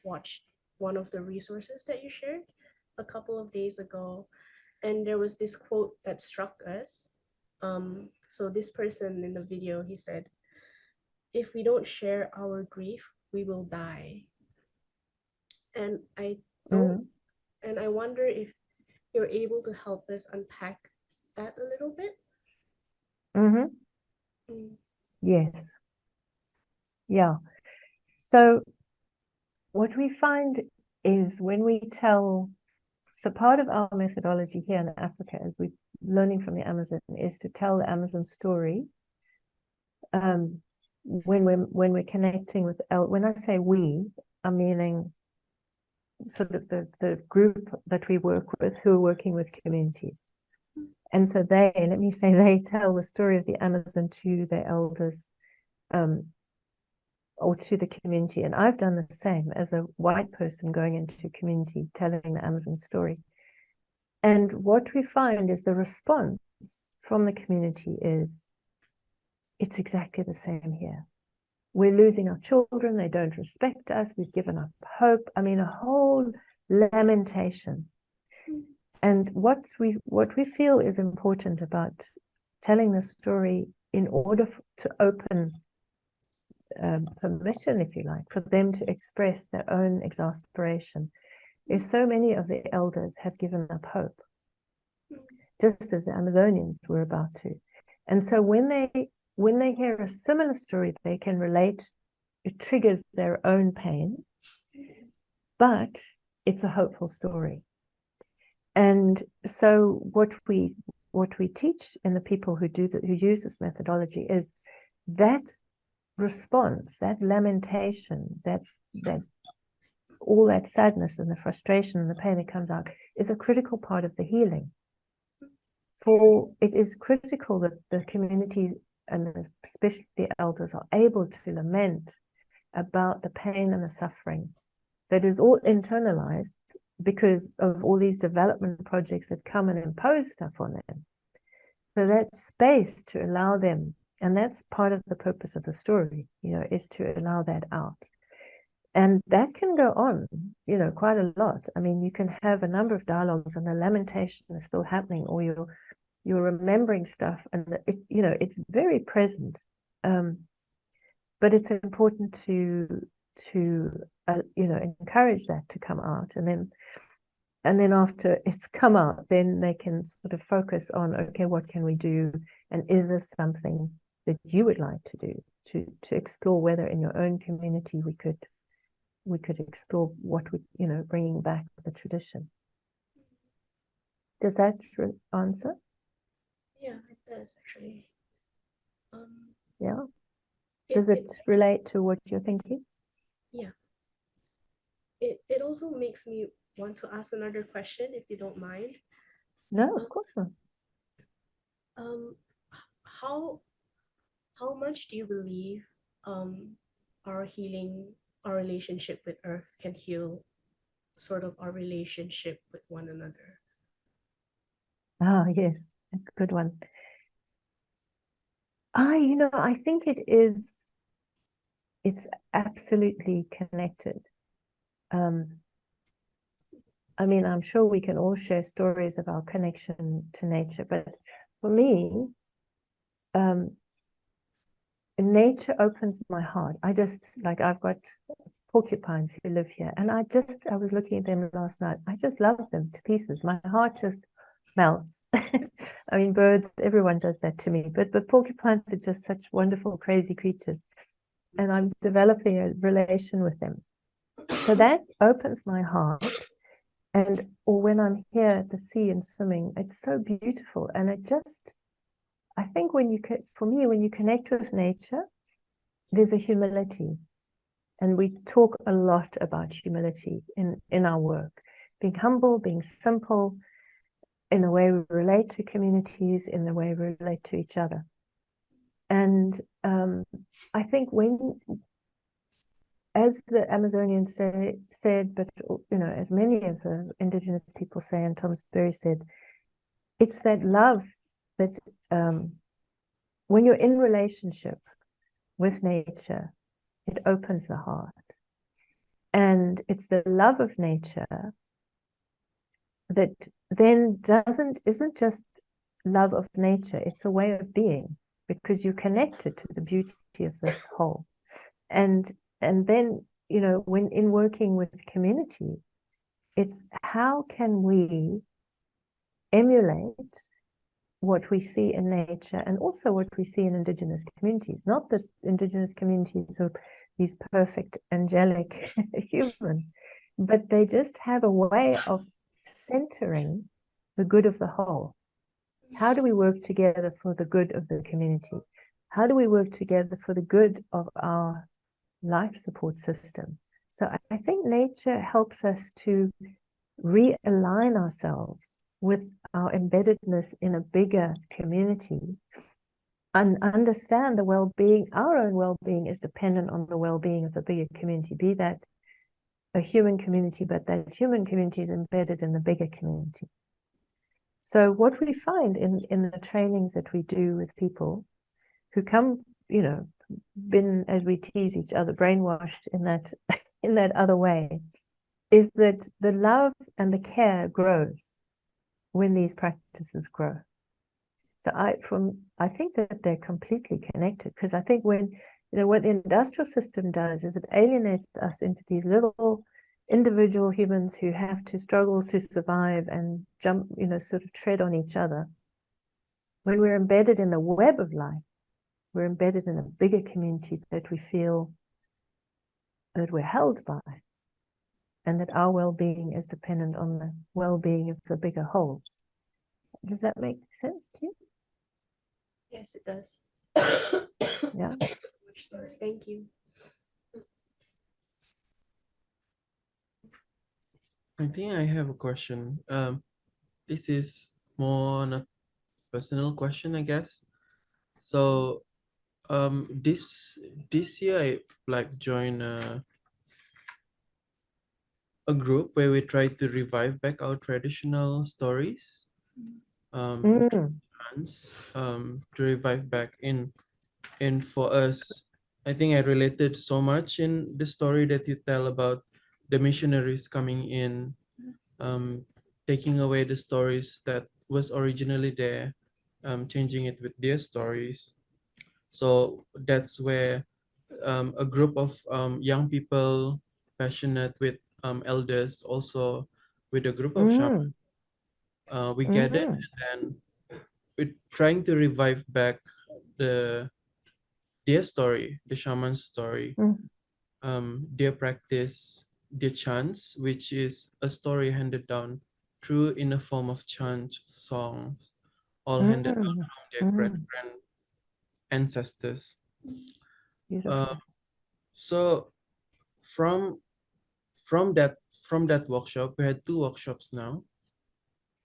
watched one of the resources that you shared a couple of days ago, and there was this quote that struck us. So this person in the video, he said, "If we don't share our grief, we will die." And I don't, and I wonder if you're able to help us unpack that a little bit. Yes. Yeah. So what we find is when we tell, so part of our methodology here in Africa, as we're learning from the Amazon, is to tell the Amazon story. When we're connecting with, when I say we, I'm meaning sort of the group that we work with who are working with communities. And so they tell the story of the Amazon to their elders, or to the community. And I've done the same as a white person going into community, telling the Amazon story. And what we find is the response from the community is, it's exactly the same here. We're losing our children. They don't respect us. We've given up hope. I mean, a whole lamentation. And what we feel is important about telling the story in order to open permission, if you like, for them to express their own exasperation, is so many of the elders have given up hope, just as the Amazonians were about to. And so when they hear a similar story, they can relate. It triggers their own pain, but it's a hopeful story. And so what we teach in the people who use this methodology is that response, that lamentation, that all that sadness and the frustration and the pain that comes out is a critical part of the healing. For it is critical that the community and especially the elders are able to lament about the pain and the suffering that is all internalized because of all these development projects that come and impose stuff on them. So that space to allow them, and that's part of the purpose of the story, is to allow that out. And that can go on, quite a lot. I mean, you can have a number of dialogues and the lamentation is still happening, or you're remembering stuff, and it's very present. But it's important to encourage that to come out, and then after it's come out, then they can sort of focus on, okay, what can we do, and is this something that you would like to do, to explore whether in your own community we could explore what we, bringing back the tradition. Does that answer? Yeah, it does actually. Yeah. Does it relate to what you're thinking? Yeah. It also makes me want to ask another question, if you don't mind. No, of course not. How much do you believe our relationship with Earth can heal sort of our relationship with one another? Ah, yes, a good one. I think it's absolutely connected. I mean, I'm sure we can all share stories of our connection to nature, but for me, nature opens my heart. I've got porcupines who live here, and I was looking at them last night. I just love them to pieces. My heart just melts. I mean, birds, everyone does that to me, but porcupines are just such wonderful, crazy creatures, and I'm developing a relation with them. So that opens my heart. Or when I'm here at the sea and swimming, it's so beautiful. And I think when you connect with nature, there's a humility. And we talk a lot about humility in our work, being humble, being simple, in the way we relate to communities, in the way we relate to each other. And I think as the Amazonians said, but as many of the indigenous people say, and Thomas Berry said, it's that love that when you're in relationship with nature, it opens the heart. And it's the love of nature that then isn't just love of nature, it's a way of being, because you're connected to the beauty of this whole. And then, when in working with the community, it's how can we emulate what we see in nature and also what we see in indigenous communities. Not that indigenous communities are these perfect angelic humans, but they just have a way of centering the good of the whole. How do we work together for the good of the community? How do we work together for the good of our life support system? So I think nature helps us to realign ourselves with our embeddedness in a bigger community and understand the well-being. Our own well-being is dependent on the well-being of the bigger community, be that a human community, but that human community is embedded in the bigger community. So what we find in the trainings that we do with people who come, been, as we tease each other, brainwashed in that other way, is that the love and the care grows when these practices grow. So I think that they're completely connected, because I think when, what the industrial system does is it alienates us into these little individual humans who have to struggle to survive and jump, sort of tread on each other. When we're embedded in the web of life, we're embedded in a bigger community that we feel that we're held by, and that our well-being is dependent on the well-being of the bigger wholes. Does that make sense to you? Yes, it does. Yeah. Yes, thank you. I think I have a question. This is more on a personal question, I guess. So, this year I like joined a group where we try to revive back our traditional stories. Mm, To revive back in for us. I think I related so much in the story that you tell about the missionaries coming in, um, taking away the stories that was originally there, changing it with their stories. So that's where a group of young people passionate with elders, also with a group of shamans, mm, we gathered mm, and we're trying to revive back the their story, the shaman's story, mm, their practice, their chants, which is a story handed down through in a form of chant songs, all handed down mm, from their mm. grand ancestors. Uh, Beautiful. so from from that workshop, we had two workshops now.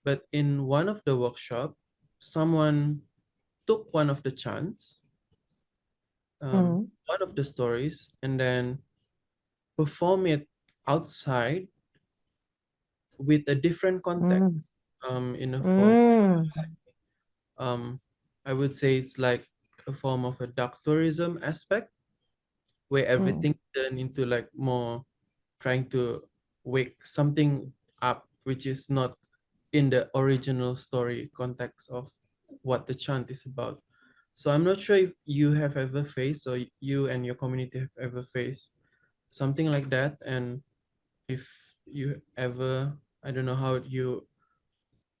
But in one of the workshop, someone took one of the chants, Mm, one of the stories, and then perform it outside with a different context, mm, in a form, mm, um, I would say it's like a form of a dark tourism aspect where mm. everything turned into like more trying to wake something up, which is not in the original story context of what the chant is about. So I'm not sure if you have ever faced or you and your community have ever faced something like that. And if you ever, I don't know how you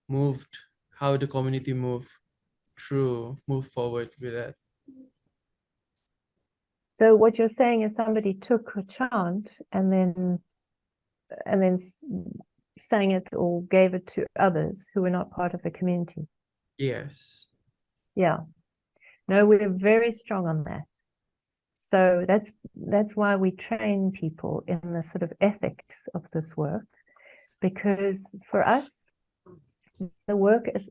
moved, how the community move forward with that. So what you're saying is somebody took a chant and then sang it or gave it to others who were not part of the community. Yes. Yeah. No, we're very strong on that. So that's why we train people in the sort of ethics of this work, because for us, the work is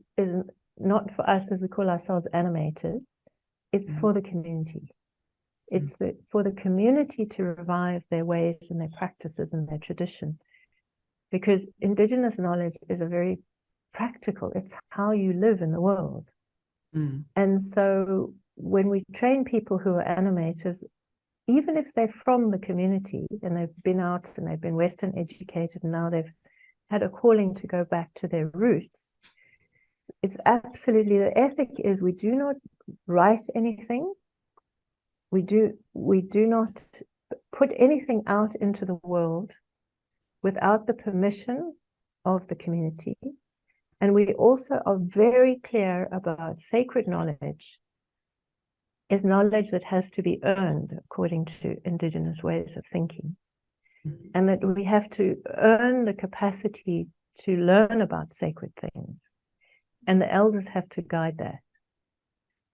not for us as we call ourselves animators. It's for the community. It's for the community to revive their ways and their practices and their tradition. Because Indigenous knowledge is a very practical, it's how you live in the world. Mm. And so when we train people who are animators, even if they're from the community and they've been out and they've been Western educated and now they've had a calling to go back to their roots, it's absolutely, the ethic is we do not write anything. We do not put anything out into the world without the permission of the community. And we also are very clear about sacred knowledge is knowledge that has to be earned according to Indigenous ways of thinking. And that we have to earn the capacity to learn about sacred things. And the elders have to guide that.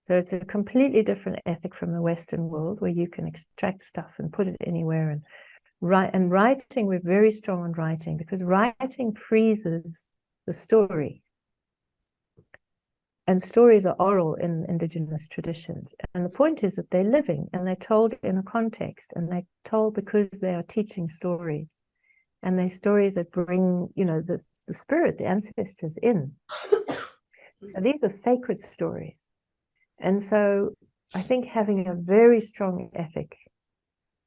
So it's a completely different ethic from the Western world where you can extract stuff and put it anywhere. And writing, we're very strong on writing because writing freezes the story. And stories are oral in Indigenous traditions. And the point is that they're living and they're told in a context and they're told because they are teaching stories. And they're stories that bring, the spirit, the ancestors in. And these are sacred stories. And so I think having a very strong ethic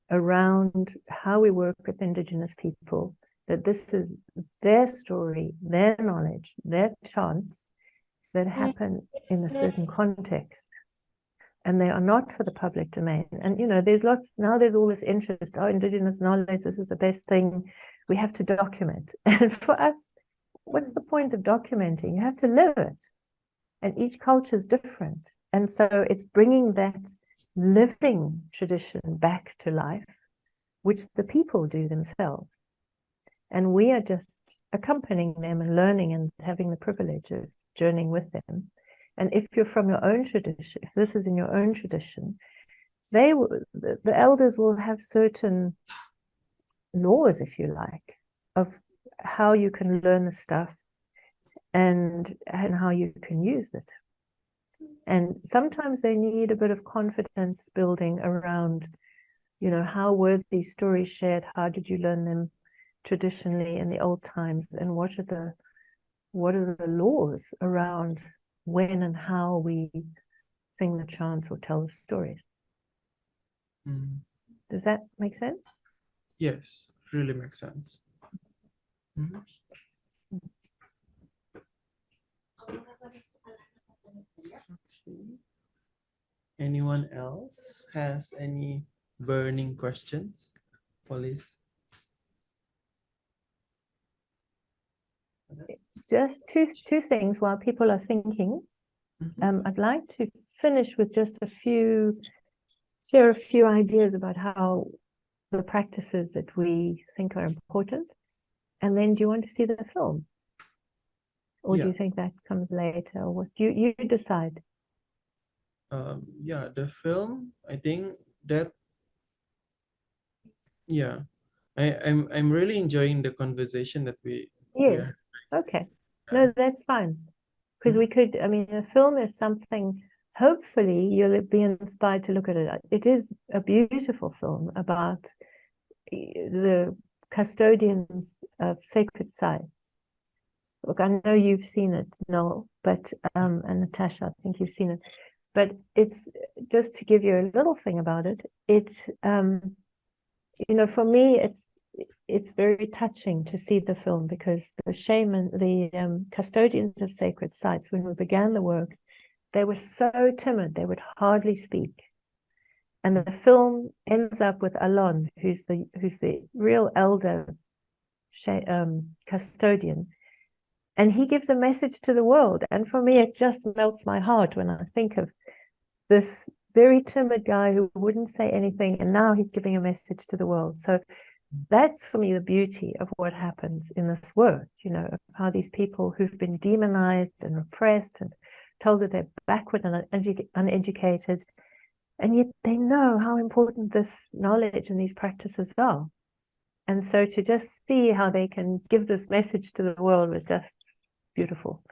around how we work with Indigenous people, that this is their story, their knowledge, their chants that happen in a certain context. And they are not for the public domain. And, there's all this interest, Indigenous knowledge, this is the best thing. We have to document. And for us, what's the point of documenting? You have to live it. And each culture is different. And so it's bringing that living tradition back to life, which the people do themselves. And we are just accompanying them and learning and having the privilege of journeying with them. And if you're from your own tradition, if this is in your own tradition, the elders will have certain laws, if you like, of how you can learn the stuff and how you can use it. And sometimes they need a bit of confidence building around, how were these stories shared? How did you learn them traditionally in the old times? And what are the laws around when and how we sing the chants or tell the stories? Mm. Does that make sense? Yes, really makes sense. Mhm. Okay. Anyone else has any burning questions? Police. Just two things while people are thinking. Mhm. I'd like to finish with just share a few ideas about how the practices that we think are important. And then do you want to see the film? Or do Yeah. you think that comes later? Or what you decide? Yeah, the film, I think that, yeah, I'm really enjoying the conversation that we are. Yes. Okay. No, that's fine. Because we could, I mean, a film is something, hopefully you'll be inspired to look at it. It is a beautiful film about the custodians of sacred sites. Look, I know you've seen it, Noel, but and Natasha, I think you've seen it. But it's just to give you a little thing about it. For me, it's very touching to see the film because the custodians of sacred sites, when we began the work, they were so timid they would hardly speak. And the film ends up with Alon, who's the real elder custodian, and he gives a message to the world. And for me, it just melts my heart when I think of this very timid guy who wouldn't say anything, and now he's giving a message to the world. So that's for me the beauty of what happens in this work, of how these people who've been demonized and repressed and told that they're backward and uneducated, and yet they know how important this knowledge and these practices are. And so to just see how they can give this message to the world was just beautiful.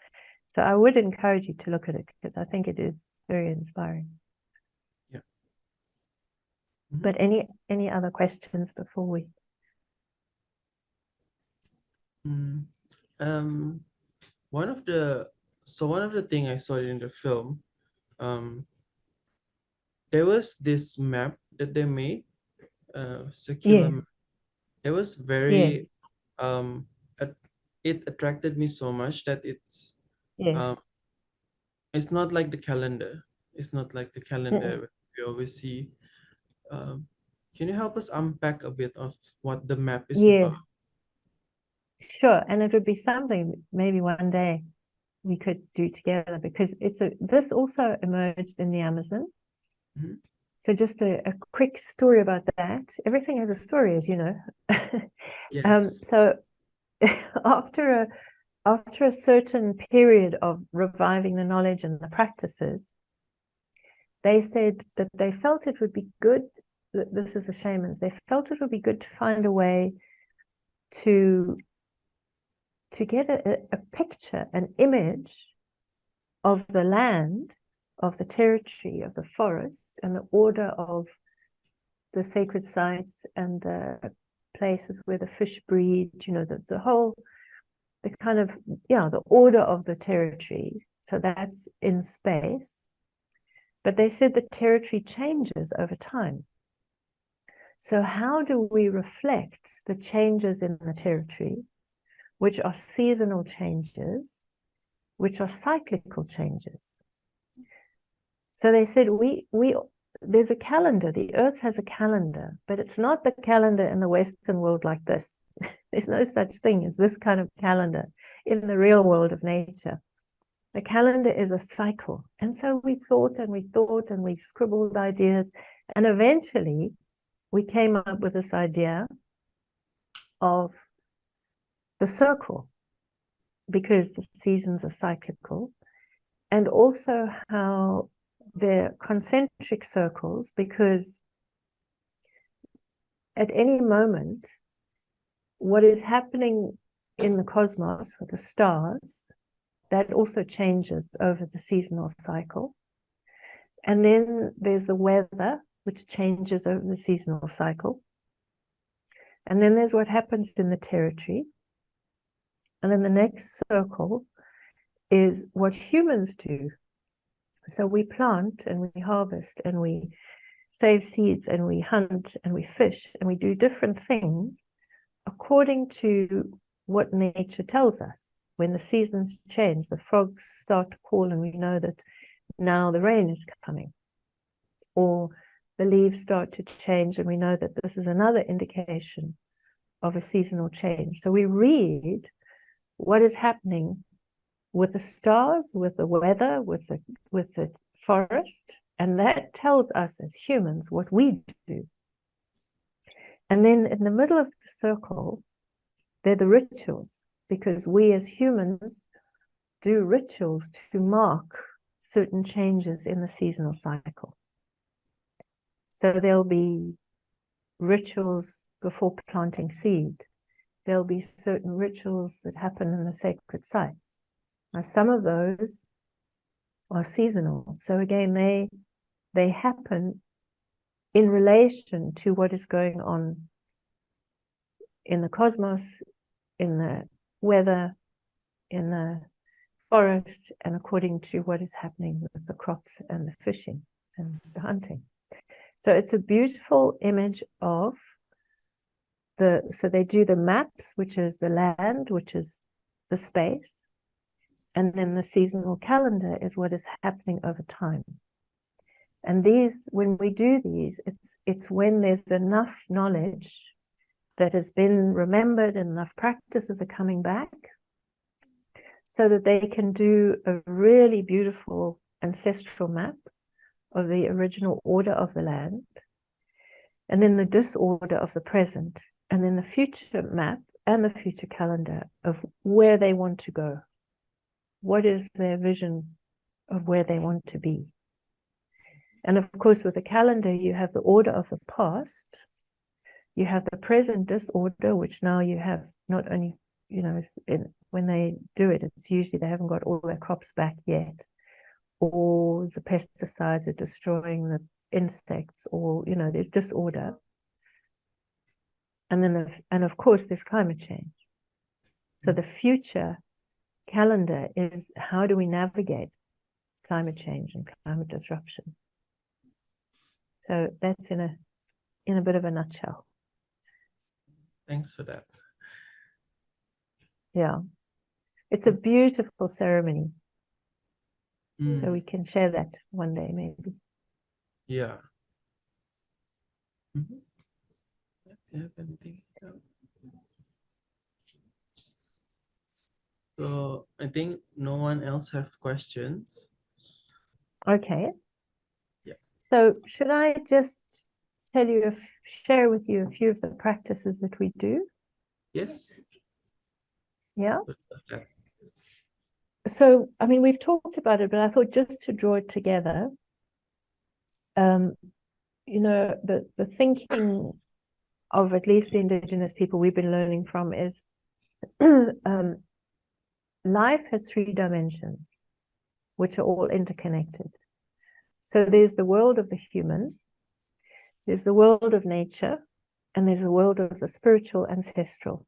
So I would encourage you to look at it because I think it is very inspiring. Yeah. But any other questions before we? One of the thing I saw in the film, there was this map that they made, circular Yes, map. It was yes, very, it attracted me so much that yes. it's not like the calendar. It's not like the Mm-mm. calendar we always see. Um, can you help us unpack a bit of what the map is Yes, about? sure. And it would be something maybe one day we could do together because this also emerged in the Amazon. Mhm. So just a quick story about that. Everything has a story, as you know. Yes. So after a certain period of reviving the knowledge and the practices, they said that they felt it would be good. This is the shamans. They felt it would be good to find a way to get a picture, an image of the land, of the territory, of the forest, and the order of the sacred sites and the places where the fish breed, the whole, the kind of, the order of the territory. So that's in space. But they said the territory changes over time. So how do we reflect the changes in the territory, which are seasonal changes, which are cyclical changes? So they said there's a calendar. The earth has a calendar, but it's not the calendar in the Western world like this. There's no such thing as this kind of calendar in the real world of nature. The calendar is a cycle. And so we thought and we thought and we scribbled ideas. And eventually we came up with this idea of the circle because the seasons are cyclical. And also how they're concentric circles because at any moment, what is happening in the cosmos with the stars, that also changes over the seasonal cycle. And then there's the weather, which changes over the seasonal cycle. And then there's what happens in the territory. And then the next circle is what humans do. So we plant and we harvest and we save seeds and we hunt and we fish and we do different things according to what nature tells us. When the seasons change, the frogs start to call and we know that now the rain is coming. Or the leaves start to change and we know that this is another indication of a seasonal change. So we read what is happening with the stars, with the weather, with the forest, and that tells us as humans what we do. And then in the middle of the circle, they're the rituals, because we as humans do rituals to mark certain changes in the seasonal cycle. So there'll be rituals before planting seed. There'll be certain rituals that happen in the sacred sites. Now, some of those are seasonal. So again, they happen in relation to what is going on in the cosmos, in the weather, in the forest, and according to what is happening with the crops and the fishing and the hunting. So it's a beautiful image of so they do the maps, which is the land, which is the space, and then the seasonal calendar is what is happening over time. And these, when we do these, it's when there's enough knowledge that has been remembered and enough practices are coming back so that they can do a really beautiful ancestral map of the original order of the land, and then the disorder of the present, and then the future map and the future calendar of where they want to go. What is their vision of where they want to be? And of course, with the calendar, you have the order of the past, you have the present disorder, which now you have not only, when they do it, it's usually they haven't got all their crops back yet, or the pesticides are destroying the insects, or, there's disorder. And then, and of course, there's climate change. So the future calendar is how do we navigate climate change and climate disruption? So that's in a bit of a nutshell. Thanks for that. Yeah. It's a beautiful ceremony. So we can share that one day, maybe. Yeah. Do you have anything else? So I think no one else have questions. Okay. Yeah. So should I just share with you a few of the practices that we do? Yes. Yeah. Yeah. So, I mean, we've talked about it, but I thought just to draw it together, the thinking of at least the indigenous people we've been learning from is life has 3 dimensions, which are all interconnected. So there's the world of the human, there's the world of nature, and there's the world of the spiritual ancestral.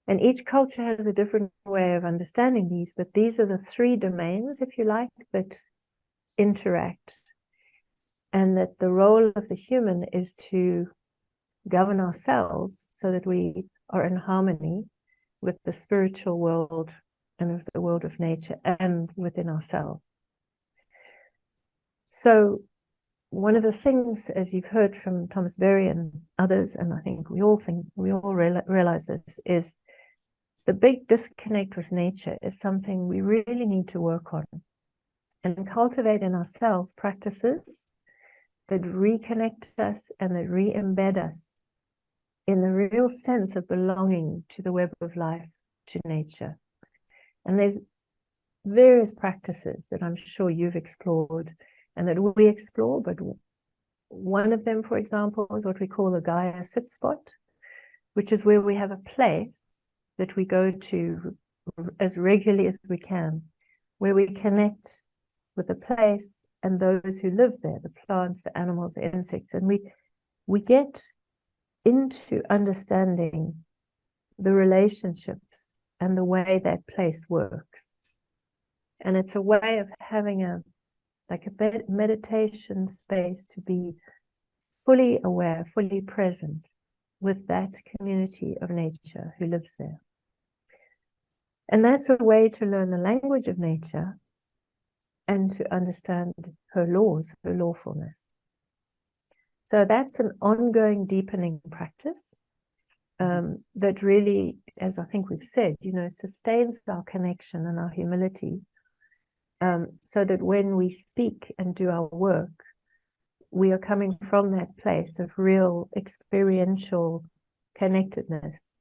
And each culture has a different way of understanding these, but these are the 3 domains, if you like, that interact. And that the role of the human is to govern ourselves so that we are in harmony with the spiritual world and with the world of nature and within ourselves. So one of the things, as you've heard from Thomas Berry and others, and I think we all realize this, is the big disconnect with nature is something we really need to work on and cultivate in ourselves practices that reconnect us and that re-embed us in the real sense of belonging to the web of life, to nature. And there's various practices that I'm sure you've explored and that we explore, but one of them, for example, is what we call a Gaia sit spot, which is where we have a place that we go to as regularly as we can, where we connect with the place and those who live there, the plants, the animals, the insects, and we get into understanding the relationships and the way that place works. And it's a way of having a meditation space to be fully aware, fully present with that community of nature who lives there. And that's a way to learn the language of nature and to understand her laws, her lawfulness. So that's an ongoing deepening practice that really, as I think we've said, sustains our connection and our humility, so that when we speak and do our work, we are coming from that place of real experiential connectedness,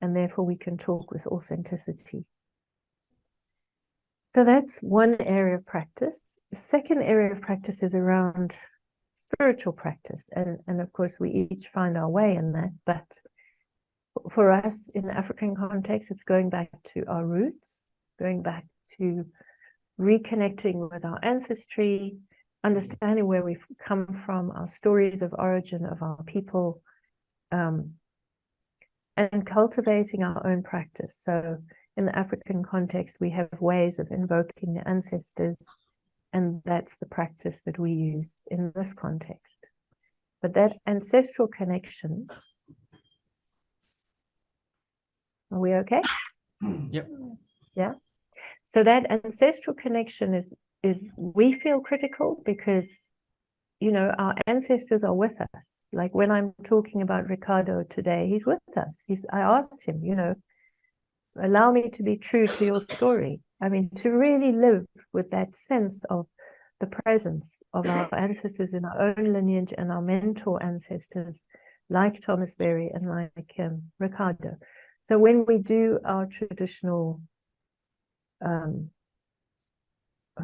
and therefore we can talk with authenticity. So that's one area of practice. The second area of practice is around spiritual practice. And of course, we each find our way in that. But for us in the African context, it's going back to our roots, going back to reconnecting with our ancestry, understanding where we've come from, our stories of origin of our people, and cultivating our own practice. So in the African context, we have ways of invoking the ancestors, and that's the practice that we use in this context. But that ancestral connection, are we okay? Yep. Yeah. So that ancestral connection is we feel critical because, our ancestors are with us. Like when I'm talking about Ricardo today, he's with us. I asked him, allow me to be true to your story. I mean, to really live with that sense of the presence of our ancestors in our own lineage and our mentor ancestors, like Thomas Berry and like Ricardo. So when we do our traditional,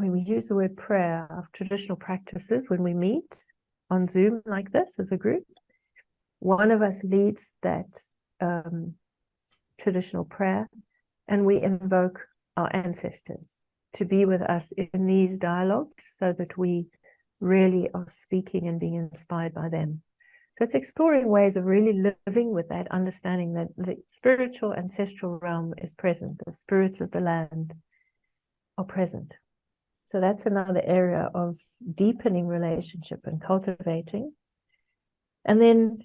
we use the word prayer, our traditional practices when we meet on Zoom like this as a group, one of us leads that traditional prayer, and we invoke our ancestors to be with us in these dialogues so that we really are speaking and being inspired by them. So it's exploring ways of really living with that understanding that the spiritual ancestral realm is present, the spirits of the land are present. So that's another area of deepening relationship and cultivating. And then,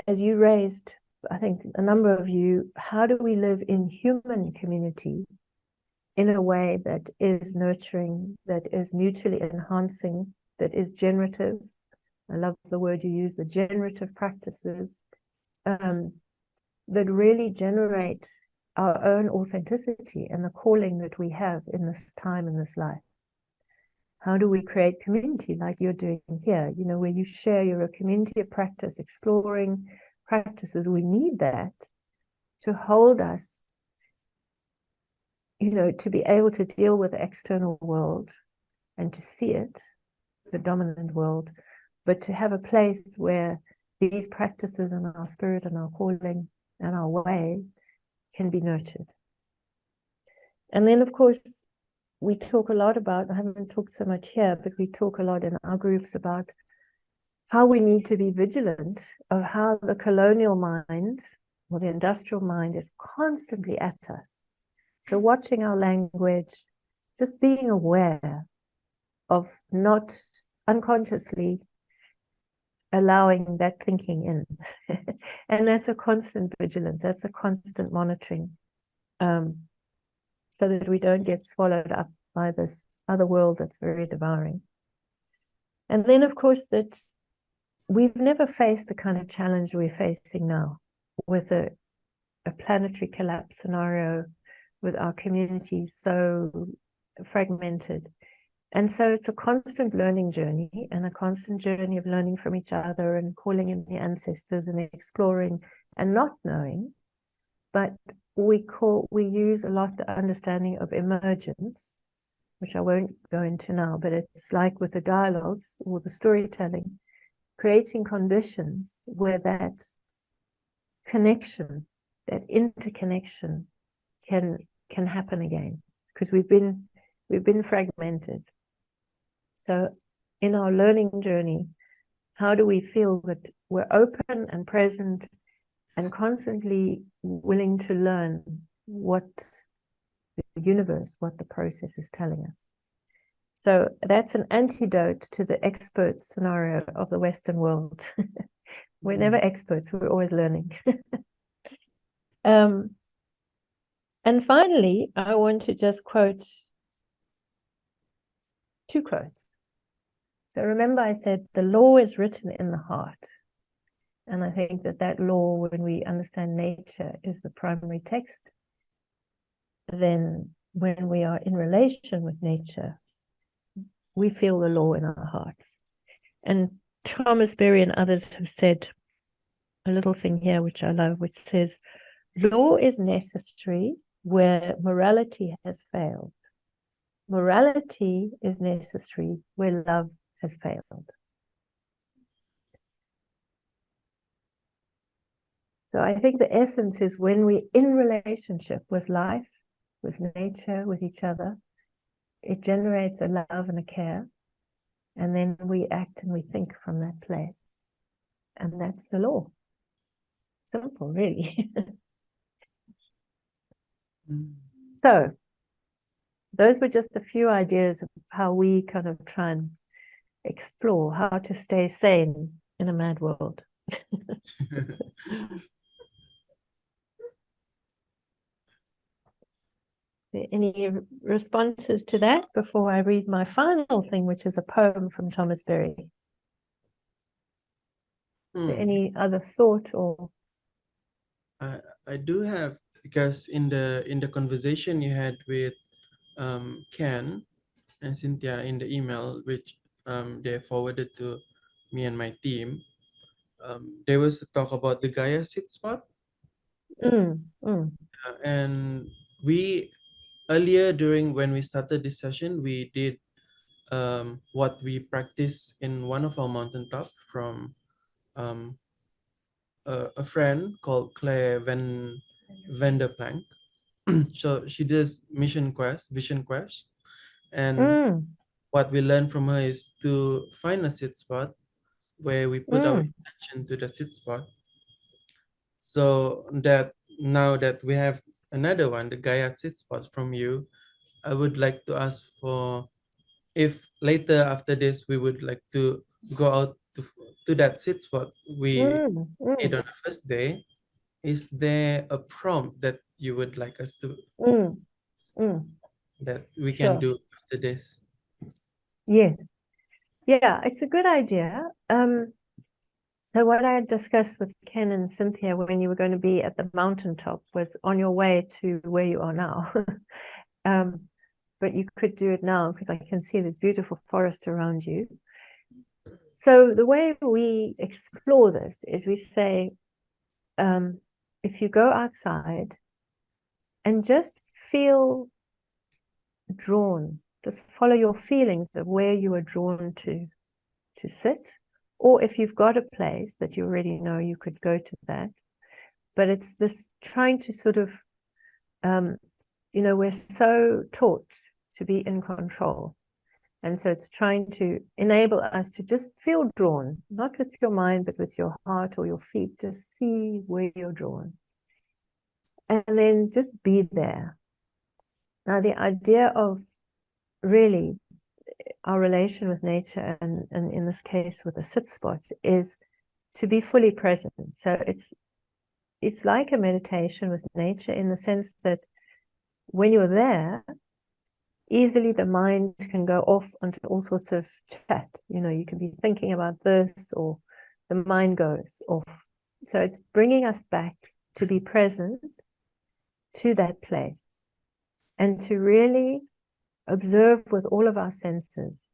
as you raised, I think a number of you, how do we live in human community in a way that is nurturing, that is mutually enhancing, that is generative? I love the word you use, the generative practices that really generate our own authenticity and the calling that we have in this time, in this life. How do we create community like you're doing here, where you share your community of practice, exploring practices? We need that to hold us, to be able to deal with the external world and to see it, the dominant world, but to have a place where these practices and our spirit and our calling and our way can be nurtured. And then, of course, we talk a lot about, I haven't talked so much here, but we talk a lot in our groups about how we need to be vigilant of how the colonial mind or the industrial mind is constantly at us. So watching our language, just being aware of not unconsciously allowing that thinking in. And that's a constant vigilance, that's a constant monitoring, so that we don't get swallowed up by this other world that's very devouring. And then, of course, that we've never faced the kind of challenge we're facing now with a planetary collapse scenario, with our communities so fragmented. And so it's a constant learning journey and a constant journey of learning from each other and calling in the ancestors and exploring and not knowing. but we use a lot the understanding of emergence, which I won't go into now, but it's like with the dialogues or the storytelling, creating conditions where that connection, that interconnection can happen again, because we've been fragmented. So in our learning journey, how do we feel that we're open and present and constantly willing to learn what the universe, what the process is telling us? So that's an antidote to the expert scenario of the Western world. We're never experts, we're always learning. And finally, I want to just quote two quotes. So remember I said the law is written in the heart. And I think that law, when we understand nature, is the primary text. Then when we are in relation with nature, we feel the law in our hearts. And Thomas Berry and others have said a little thing here, which I love, which says, law is necessary where morality has failed. Morality is necessary where love has failed. So I think the essence is when we're in relationship with life, with nature, with each other, it generates a love and a care. And then we act and we think from that place. And that's the law. Simple, really. So those were just a few ideas of how we kind of try and explore how to stay sane in a mad world. Any responses to that before I read my final thing, which is a poem from Thomas Berry? Any other thought or? I do have, because in the conversation you had with Ken and Cynthia in the email, which they forwarded to me and my team, there was a talk about the Gaia sit spot. And we earlier during when we started this session, we did what we practice in one of our mountaintop from a friend called Claire Vanderplank. So she does vision quest, and what we learned from her is to find a sit spot where we put our attention to the sit spot. So that now that we have another one, the Gaia sit spot from you, I would like to ask for if later after this we would like to go out to that sit spot we did on the first day. Is there a prompt that you would like us to that we can do after this? Yes. Yeah, it's a good idea. So what I had discussed with Ken and Cynthia when you were going to be at the mountaintop was on your way to where you are now. But you could do it now because I can see this beautiful forest around you. So the way we explore this is we say, if you go outside and just feel drawn, just follow your feelings of where you are drawn to sit. Or if you've got a place that you already know, you could go to that. But it's this trying to sort of, we're so taught to be in control. And so it's trying to enable us to just feel drawn, not with your mind, but with your heart or your feet, to see where you're drawn. And then just be there. Now, the idea of really our relation with nature, and in this case with a sit spot, is to be fully present. So it's like a meditation with nature in the sense that when you're there, easily the mind can go off onto all sorts of chat. You can be thinking about this, or the mind goes off. So it's bringing us back to be present to that place and to really observe with all of our senses.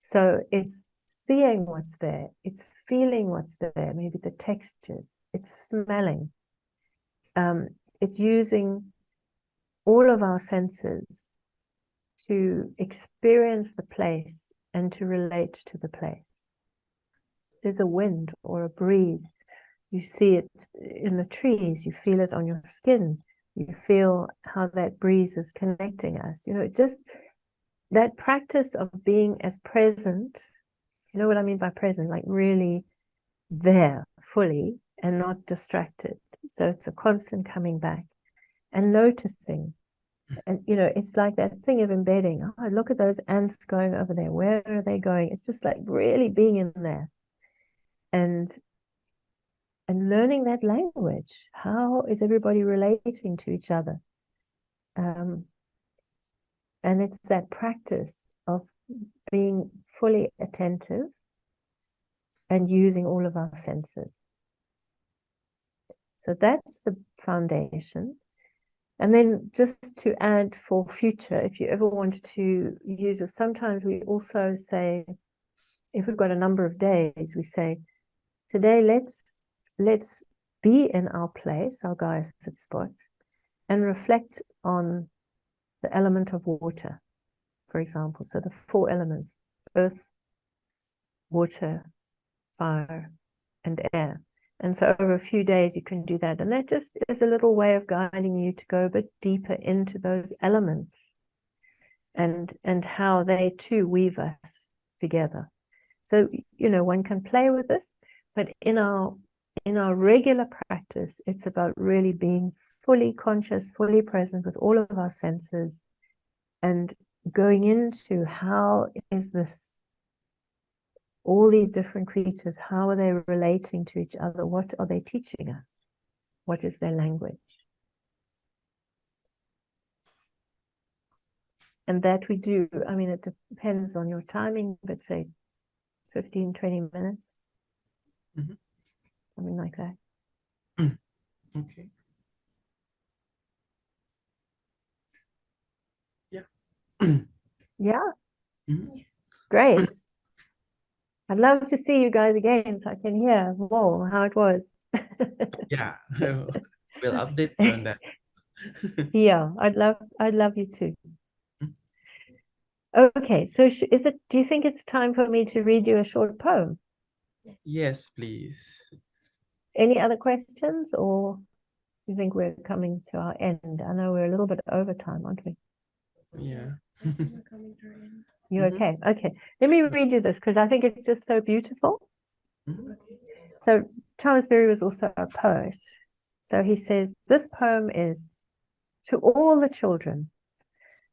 So it's seeing what's there, it's feeling what's there, maybe the textures, it's smelling, it's using all of our senses to experience the place and to relate to the place. There's a wind or a breeze. You see it in the trees. You feel it on your skin. You feel how that breeze is connecting us. You know, just that practice of being as present. You know what I mean by present? Like really there fully and not distracted. So it's a constant coming back and noticing. And, you know, it's like that thing of embedding. Oh, look at those ants going over there. Where are they going? It's just like really being in there and learning that language. How is everybody relating to each other? And it's that practice of being fully attentive and using all of our senses. So that's the foundation. And then just to add for future, if you ever wanted to use it, sometimes we also say, if we've got a number of days, we say, today let's be in our place, our Gaia sit spot, and reflect on the element of water, for example. So the 4 elements, earth, water, fire, and air. And so over a few days, you can do that. And that just is a little way of guiding you to go a bit deeper into those elements and how they too weave us together. So, you know, one can play with this, but in our regular practice, it's about really being fully conscious, fully present with all of our senses and going into how is this, all these different creatures, how are they relating to each other? What are they teaching us? What is their language? And that we do, I mean, it depends on your timing, but say 15, 20 minutes, something like that. Okay. Yeah. Yeah, Mhm. great. I'd love to see you guys again so I can hear more how it was. Yeah. We'll update you on that. Yeah, I'd love you too. Mhm. Okay, so do you think it's time for me to read you a short poem? Yes, please. Any other questions, or you think we're coming to our end? I know we're a little bit over time, aren't we? Yeah. We're coming to our end. You Mhm. okay? Okay, let me read you this because I think it's just so beautiful. Mhm. So Charles Berry was also a poet. So he says, this poem is to all the children,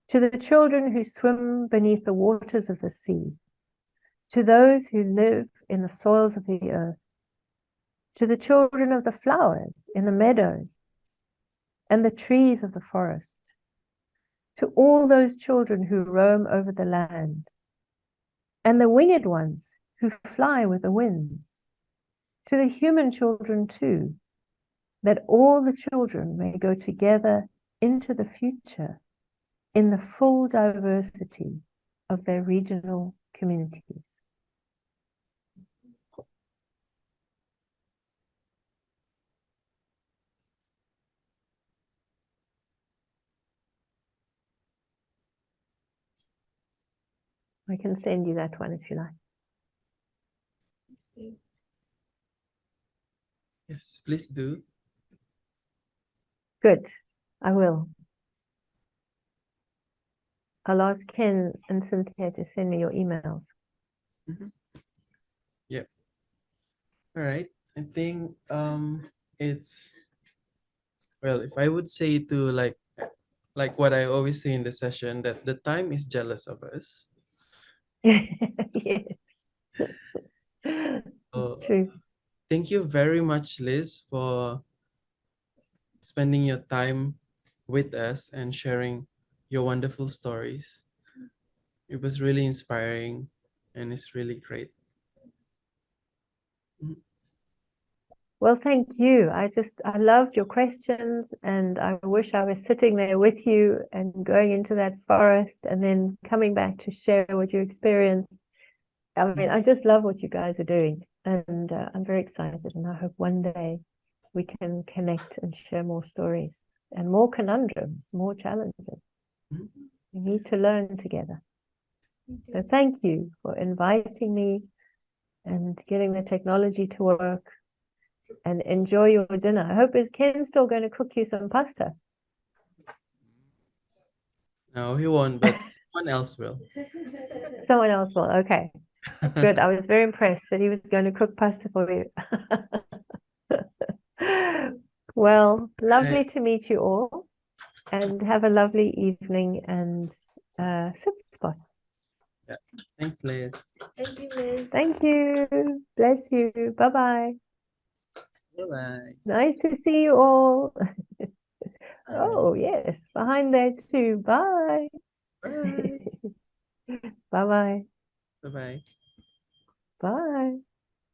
to the children who swim beneath the waters of the sea, to those who live in the soils of the earth, to the children of the flowers in the meadows and the trees of the forest, to all those children who roam over the land, and the winged ones who fly with the winds, to the human children too, that all the children may go together into the future in the full diversity of their regional communities. I can send you that one if you like. Let's do. Yes, please do. Good, I will. I'll ask Ken and Cynthia to send me your emails. Yep. All right. I think it's, well, if I would say to like what I always say in the session, that the time is jealous of us. Yes, So it's true. thank you very much, Liz, for spending your time with us and sharing your wonderful stories. It was really inspiring and it's really great. Mhm. Well, thank you. I loved your questions and I wish I was sitting there with you and going into that forest and then coming back to share what you experienced. I mean, I just love what you guys are doing and I'm very excited and I hope one day we can connect and share more stories and more conundrums, more challenges. Mhm. We need to learn together. So thank you for inviting me and getting the technology to work, and enjoy your dinner. I hope, is Ken still going to cook you some pasta? No, he won't, but someone else will. Someone else will. Okay, good. I was very impressed that he was going to cook pasta for you. Well, lovely to meet you all, and have a lovely evening and sit spot. Yeah. Thanks, Liz. Thank you, Liz. Thank you. Bless you. Bye-bye. Bye-bye. Nice to see you all. Oh, yes, behind there too. Bye. Bye. Bye-bye. Bye-bye.